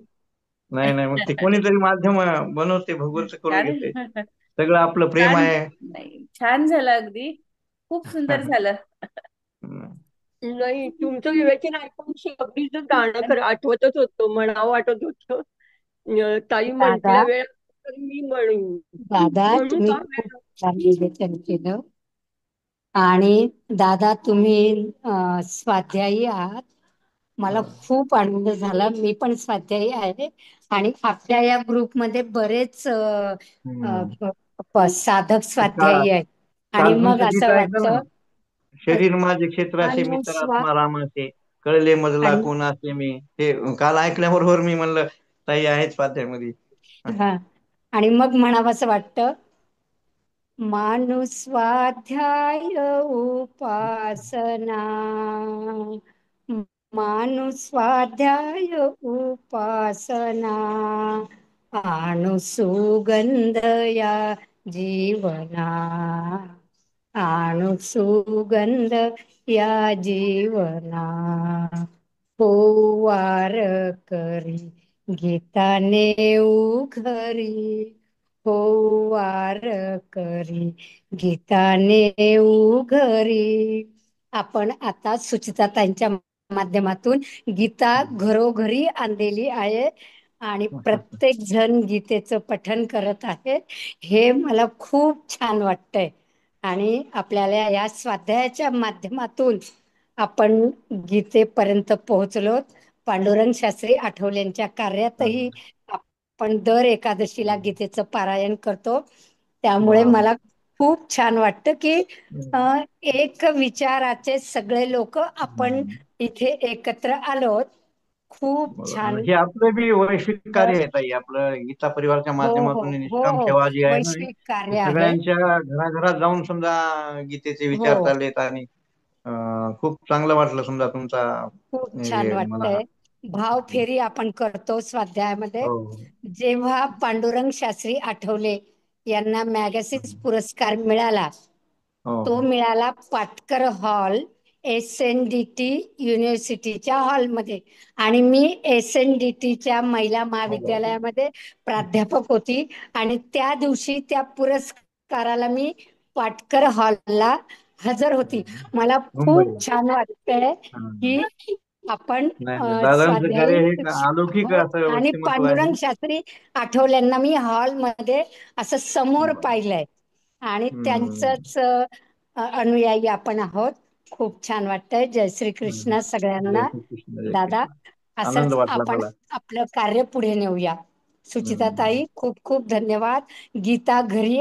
नाही नाही, मग ते कोणीतरी माध्यम बनवते, भगवंत करून छान घेते. सगळं आपलं प्रेम छान. आहे. नाही, छान झालं, अगदी खूप सुंदर झालं. नाही, तुमचं विवेचन ऐकून शबरीचं गाणं खरं आठवतच होतं, म्हणावं वाटत होतं. ताई दादा म्हटल्या वेळ तर मी म्हणू दादा म्हणू तुम्ही का खूप छान विवेचन केलं. आणि दादा तुम्ही स्वाध्यायी आहात. मला खूप आनंद झाला. मी पण स्वाध्यायी आहे. आणि आपल्या या ग्रुपमध्ये बरेच साधक स्वाध्यायी आहेत. आणि काल मग तुमचं गीत असं ऐकलं ना, वाटतं शरीर माझे क्षेत्राचे मित्र अनुस्वा आत्मा रामाचे, कळले मजला आणि कोणाचे मी. ते काल ऐकल्याबरोबर मी म्हणलं ताई आहेत स्वाध्यायमध्ये. हा, आणि मग म्हणावं असं वाटतं मानुस्वाध्याय उपासना, मानुस्वाध्याय उपासना, सुगंध या जीवना, सुगंध या जीवना, वार करी गीताने उघरी, वार करी गीताने उघरी. आपण आता सुचिताताईंच्या माध्यमातून गीता घरोघरी आणलेली आहे आणि प्रत्येक जण गीतेचं पठण करत आहे. हे मला खूप छान वाटतंय आणि आपल्याला या स्वाध्यायाच्या माध्यमातून आपण गीतेपर्यंत पोहोचलो. पांडुरंग शास्त्री आठवलेंच्या कार्यातही आपण दर एकादशीला गीतेचं पारायण करतो. त्यामुळे वा वा. मला खूप छान वाटतं की एक विचाराचे सगळे लोक आपण इथे एकत्र आलो. खूप बरोबर. छान. हे आपलं बी वैश्विक कार्य आहे ताई. आपलं गीता परिवारच्या हो हो माध्यमातून हो निष्काम हो सेवा जी आहे ना, वैश्विक ती कार्य आहे. सगळ्यांच्या घराघरात जाऊन समजा गीतेचे हो विचार चाललेत आणि खूप चांगलं वाटलं समजा तुमचा खूप छान हे मला. वाटतंय. भाव फेरी आपण करतो स्वाध्यायामध्ये. हो जेव्हा पांडुरंग शास्त्री आठवले यांना मॅगसेसे पुरस्कार मिळाला, हो तो मिळाला पाटकर हॉल SNDT युनिव्हर्सिटीच्या हॉलमध्ये आणि मी SNDTच्या महिला हो. महाविद्यालयामध्ये प्राध्यापक होती आणि त्या दिवशी त्या पुरस्काराला मी पाटकर हॉलला हजर होती. मला खूप मुंबईला. छान वाटतंय हा. की आपण नाही नाही, दादांचं कार्य स्वाध्यायी हे अलौकिक हो असं आणि व्यक्तिमत्व आहे. पांडुरंग शास्त्री आठवल्यांना मी हॉलमध्ये असं समोर पाहिलंय आणि हम्म. त्यांचंच अनुयायी आपण आहोत. खूप छान वाटतंय. जय श्री हम्म. कृष्ण जय सगळ्यांना. श्री कृष्ण, जय दादा कृष्ण. आनंद असंच वाटला आपण मला. आपलं कार्य पुढे नेऊया. हम्म. सुचिताताई खूप खूप धन्यवाद. गीता घरी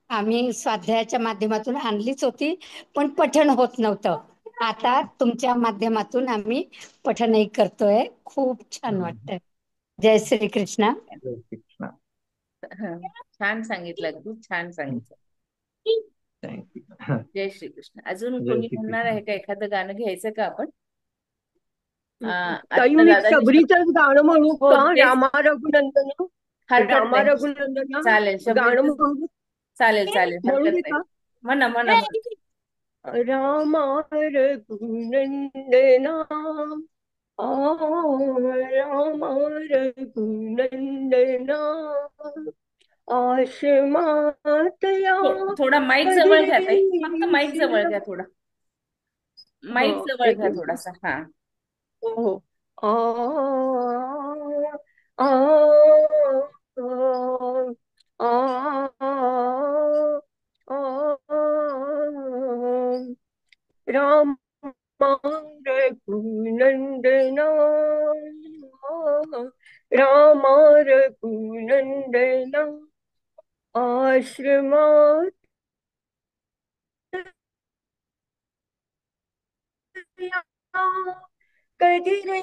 आम्ही स्वाध्यायाच्या माध्यमातून आणलीच होती पण पठण होत नव्हतं. आता तुमच्या माध्यमातून आम्ही पठणही करतोय. खूप छान हम्म. वाटतंय. जय श्री कृष्ण. जय श्री कृष्ण. हं, छान सांगितलं, अगदी छान सांगितलं. थँक्यू. जय श्रीकृष्ण. अजून जय कोणी श्री म्हणणार कृष्ण. आहे का? एखादं गाणं घ्यायचं का आपण? ताई आता मी दादाजी शबरीचंच गाणं म्हणू हो का? तेच, रामा रघुनंदन, हरकत रामा नाही. रघुनंदन चालेल, गाणं शबरीच म्हणू, चालेल चालेल, म्हणू हरकत दे नाही. का? म्हणा म्हणा म्हणा. रामा रघुनंदना, आ, रामा रघुनंदना, आश्रमात या थोडा माईक कधी जवळ घ्या ताई, फक्त माईक जवळ येशील. घ्या थोडा. हा, माईक जवळ एक घ्या मिनिट. थोडासा. हा. हो. आ, आ, आ, आ, राम रघुनंदना, राम रघुनंदना, आश्रमात या कधी रे,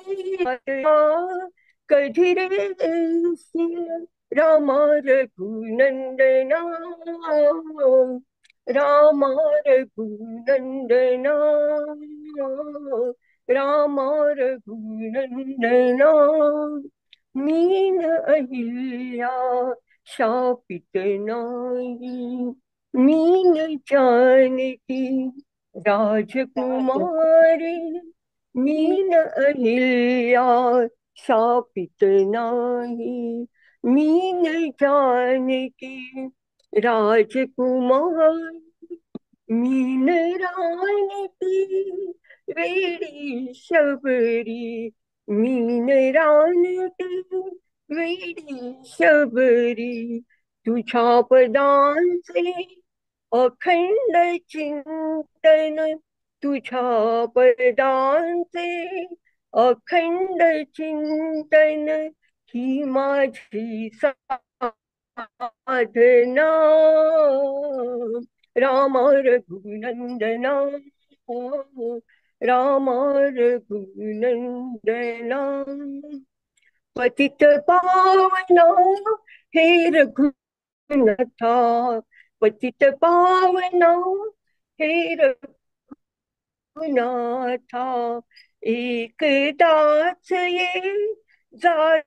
कधी रे येशील. राम रघुनंदना, राम रघुनंदना, राम रघुनंदना, मीन अहिल्या शापित नाही, मीन जानकी राजकुमारी, मीन अहिल्या शापित नाही, मीन जानकी राजकुमार, मीन रानटी वेडी शबरी, मीन रानटी वेडी शबरी, तुझ्या पदांचे अखंड चिंतन, तुझ्या पदांचे अखंड चिंतन, ही माझी साधना. राम रघुनंदना, राम रघुनंदना, पतित पावना हे रघुनाथा, पतित पावना हे रघुनाथा, एकदाच ये जाता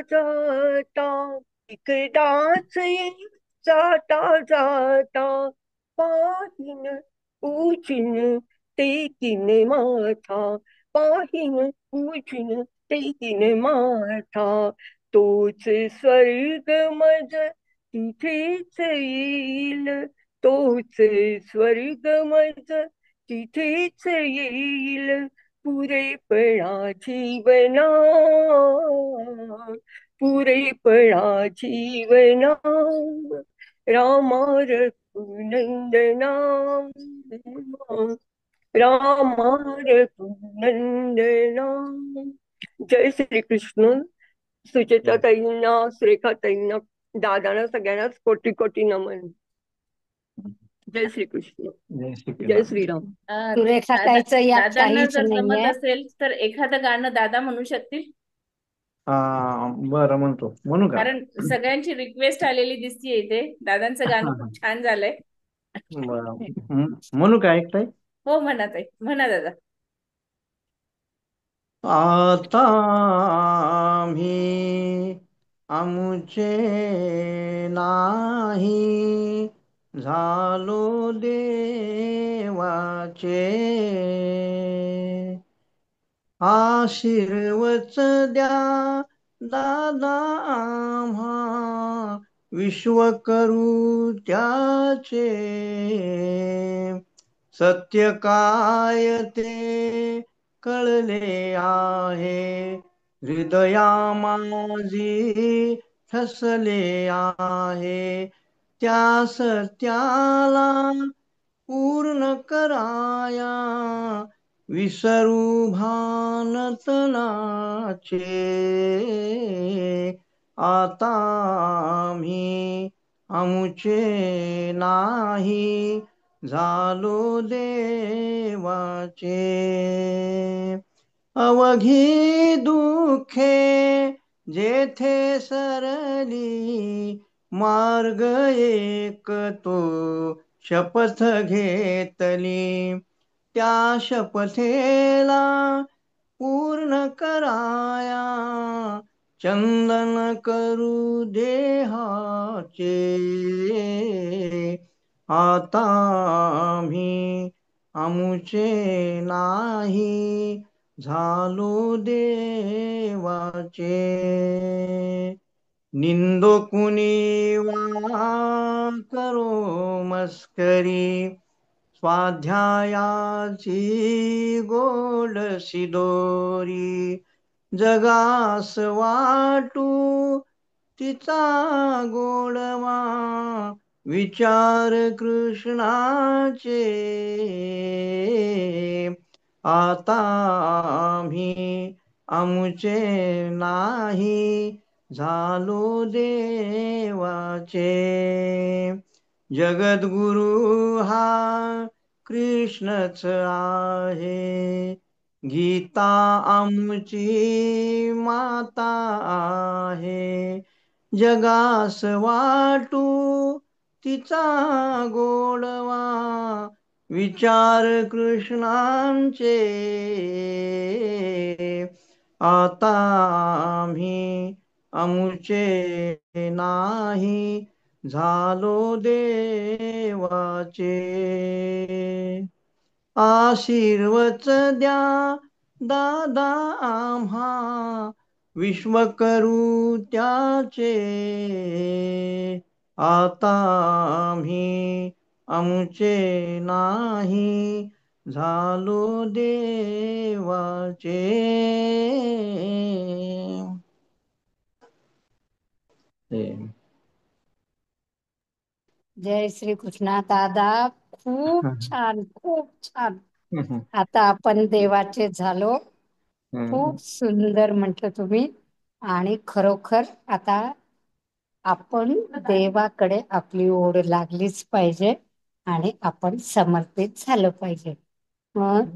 जाता, एकदाच ये जाता जाता, पाहिन पूजिन टेकीन माथा, पाहिन पूजिन टेकीन माथा, तोच स्वर्ग मज तिथेच येईल, तोच स्वर्ग मज तिथेच येईल, पुरेपणा जीवना, पुरेपणा जीवना, रामा रघुनंदना, रामा रघुनंदना. जय श्री कृष्ण. सुचेताताईंना, सुरेखाताईंना, दादांना सगळ्यांनाच कोटी कोटी नमन. जय श्री कृष्ण. जय श्री जय कृष्ण. श्रीराम. सुरेखाताईचं यात दादांना काहीच जर जमत नाहीये. असेल तर एखादं गाणं दादा म्हणू शकतील, बरं म्हणू का? कारण सगळ्यांची रिक्वेस्ट आलेली दिसतीये इथे. दादांचं गाणं खूप छान झालंय. बरं म्हणू का ऐकताय? हो म्हणा ताई, म्हणा दादा. आता आम्ही आमुचे नाही झालो देवाचे, आशीर्वच द्या दादा आम्हा विश्व करू त्याचे, सत्य काय ते कळले आहे, हृदया माझी ठसले आहे, त्या सत्याला पूर्ण कराया विसरू भान तनाचे, आता आम्ही आमुचे नाही झालो देवाचे, अवघी दुःखे जेथे सरली मार्ग एक तो शपथ घेतली, त्या शपथेला पूर्ण कराया चंदन करू देहाचे, आता आम्ही आमुचे नाही झालो देवाचे, निंदो कुणी वा करो मस्करी, स्वाध्यायाची गोड शिदोरी, जगास वाटू तिचा गोडवा विचार कृष्णाचे, आता आम्ही आमुचे नाही झालो देवाचे, जगद्गुरु हा कृष्णच आहे, गीता आमची माता आहे, जगास वाटू तिचा गोडवा विचार कृष्णांचे, आता आम्ही आमुचे नाही झालो देवाचे, आशीर्वच द्या दादा आम्हा विश्व करू त्याचे, आता आम्ही आमुचे नाही झालो देवाचे. जय श्री कृष्णा दादा. खूप छान, खूप छान. आता आपण देवाचे झालो. खूप सुंदर म्हटलं तुम्ही. आणि खरोखर आता आपण देवाकडे आपली ओढ लागलीच पाहिजे आणि आपण समर्पित झालं पाहिजे.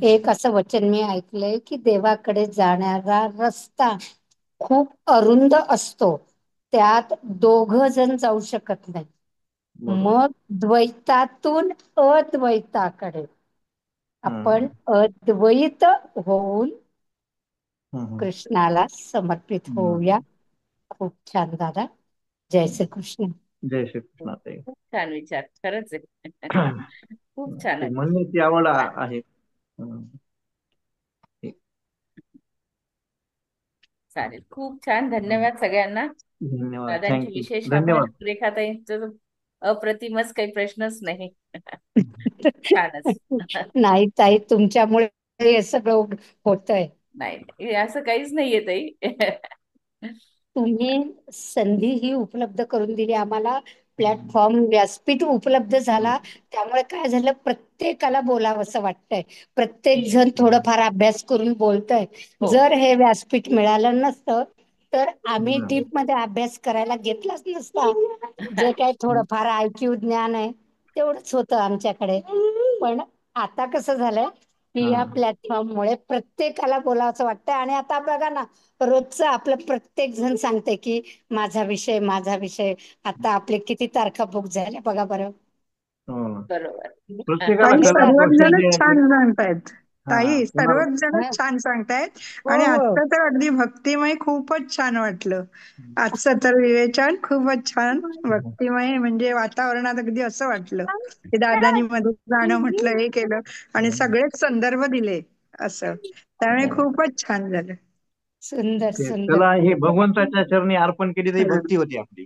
एक असं वचन मी ऐकलंय की देवाकडे जाणारा रस्ता खूप अरुंद असतो, त्यात दोघ जण जाऊ शकत नाही. बरोबर. मग द्वैतातून अद्वैताकडे आपण अद्वैत होऊन हम्म. कृष्णाला समर्पित होऊया. खूप छान दादा. जय श्री कृष्ण. जय श्री कृष्ण ताई. खूप छान विचार, खरंच आहे. खूप छान ते आहे. म्हणण्याची आवड आहे. हम्म. चालेल, खूप छान. धन्यवाद सगळ्यांना. धन्यवाद. दादांचे थँक्यू. विशेष आभार. धन्यवाद. रेखाताईंचं अप्रतिमच, काही प्रश्नच नाही. छानच. नाही ताई, तुमच्यामुळे हे सगळं होतंय. नाही नाही, असं काहीच नाहीये ताई. तुम्ही संधी ही उपलब्ध करून दिली आम्हाला. प्लॅटफॉर्म, व्यासपीठ उपलब्ध झाला. त्यामुळे काय झालं, प्रत्येकाला बोलावंसं वाटतंय. प्रत्येक जण थोडंफार अभ्यास करून बोलतंय. हो. जर हे व्यासपीठ मिळालं नसतं तर आम्ही डीप मध्ये अभ्यास करायला घेतलाच नसता. जे काही थोडंफार IQ ज्ञान आहे तेवढंच होतं आमच्याकडे. पण आता कसं झालंय की या प्लॅटफॉर्ममुळे प्रत्येकाला बोलावंसं वाटतंय. आणि आता बघा ना, रोजचं आपलं प्रत्येक जण सांगते की माझा विषय, माझा विषय. आता आपले किती तारखा बुक झाल्या बघा बरं. हो ना. बरोबर. प्रत्येकाला ताई खरं सर्वच प्रोत्साहन जणच द्यायचं. छान सांगतायत. ताई तुम्हाला सर्वच जणच छान सांगतायत. हो आणि हो. आजचं तर अगदी भक्तिमय खूपच छान वाटलं. आजचं तर विवेचन खूपच छान भक्तिमय, म्हणजे वातावरणात अगदी असं वाटलं की दादानी मध्ये गाणं म्हटलं, हे केलं आणि सगळेच संदर्भ दिले असं. त्यामुळे खूपच छान झालं. सुंदर सुंदर. त्याला हे भगवंताच्या चरणी अर्पण केली तरी भक्ती होती आपली.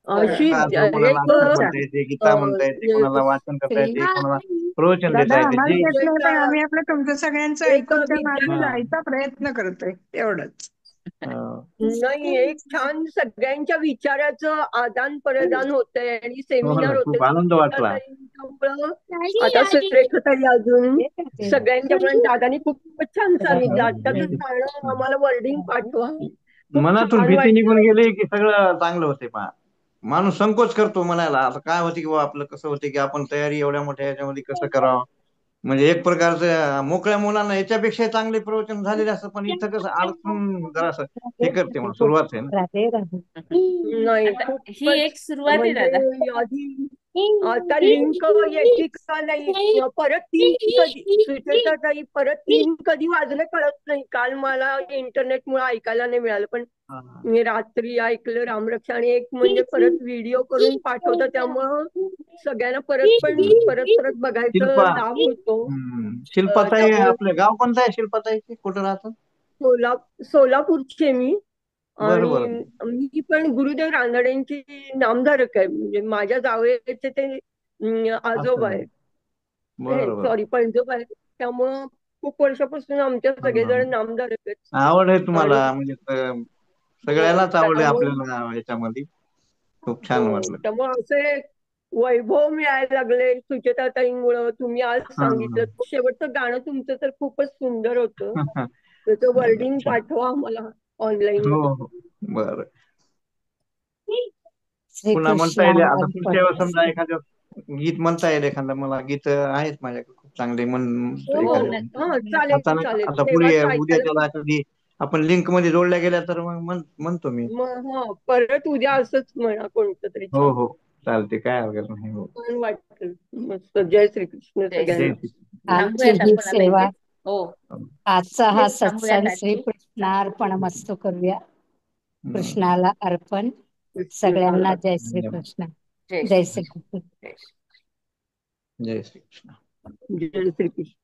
बरोबर. अशी असं कोणाला एक अक्षर खूप छान. म्हणता येते, गीता म्हणता येते, कोणाला वाचन करता श्री येते, कोणाला प्रवचन दादा देता येते. आम्हाला जे येत नाही, एक पण आम्ही आपलं तुमचं सगळ्यांचं एक ऐकून त्या मार्गे विद्या हा. जायचा प्रयत्न करतोय एवढंच. नाही, एक छान सगळ्यांच्या विचाराचं आदान प्रदान होतंय आणि हो ना, सेमिनार होते. खूप आनंद वाटला. त्यामुळं आता सुरेखाताई अजून सगळ्यांच्या पण दादानी खूपच छान सांगितलं. आत्ताचं गाणं आम्हाला वर्डिंग पाठवा. खूप मनातून छान भीती निघून वाटलं. गेली की सगळं चांगलं होते. पहा, माणूस संकोच करतो म्हणायला. आता काय होते की बा, आपलं कसं होते की आपण तयारी एवढ्या मोठ्या याच्यामध्ये कसं करावं. म्हणजे एक प्रकारचं मोकळ्या मुलांना याच्यापेक्षा चांगले प्रवचन झालेले असतं, पण इथं कसं अडचण जरासं हे करते. मला सुरुवात आहे ना. राधे राधे. नाही, आता ही खूपच एक सुरुवात आहे म्हणजे दादा. आधी आता लिंक यायची का नाही, परत तीन कधी सुचेताताई परत 3 कधी वाजले कळत नाही. काल मला इंटरनेटमुळे ऐकायला नाही मिळालं, पण हा. मी रात्री ऐकलं रामरक्षा. आणि एक म्हणजे परत व्हिडिओ करून पाठवतं, त्यामुळं सगळ्यांना परत परत शिल्पा, बघायचं लाभ होतो. शिल्पाताई, त्यामुळे आपलं गाव कोणतं आहे शिल्पाताईचे? कुठं राहतात? सोलापूरचे मी. बरं आणि बरं. मी पण गुरुदेव रानडेंची नामधारक आहे. म्हणजे माझ्या जावयाचे ते आजोबा असं. आहेत. हे बरं बरं. सॉरी, पणजोबा आहेत. त्यामुळं खूप वर्षापासून आमच्या हा. सगळेजण नामधारक आहेत. आवड आहे आणि तुम्हाला, म्हणजे हो, सगळ्यालाच आवड आहे त्यामुळं आपल्याला याच्यामध्ये. खूप छान हो, वाटलं. त्यामुळं असे वैभव मिळायला लागले सुचेताताईंमुळं. तुम्ही आज हा. सांगितलं शेवटचं गाणं तुमचं तर खूपच सुंदर होतं. त्याचं वर्डिंग पाठवा मला ऑनलाईन. हो हो, बरं. पुन्हा म्हणता येईल श्रीकृष्णाला आता अर्पण पुढच्या वेळेस समजा असते. एखादं गीत म्हणता येईल. एखादं मला गीत आहेत माझ्याकडे खूप चांगले हो हो, एखादं. हा, चालेल आता नाही, चालेल, आता पुढे तेव्हाच ऐकायला. उद्याच्याला कधी आपण लिंक मध्ये जोडल्या गेल्या तर मग म्हणतो मी. मग हा, परत उद्या असंच म्हणा कोणतं तरी हो छान. हो, चालते, काय हरकत नाही. हो. छान वाटतं. मस्त. जय श्रीकृष्ण जय श्री. जय सगळ्यांना. श्री आजची थांबूयात ही आपण आता सेवा, इथे. हो, आजचा हा इथेच थांबूयात सत्संग आजची. श्रीकृष्णार्पण मस्तू करूया. कृष्ण. कृष्णाला अर्पण. सगळ्यांना जय श्री धन्यवाद. कृष्ण. जय जय श्री. श्री कृष्ण. जय श्री. जय श्री कृष्ण. जय श्रीकृष्ण.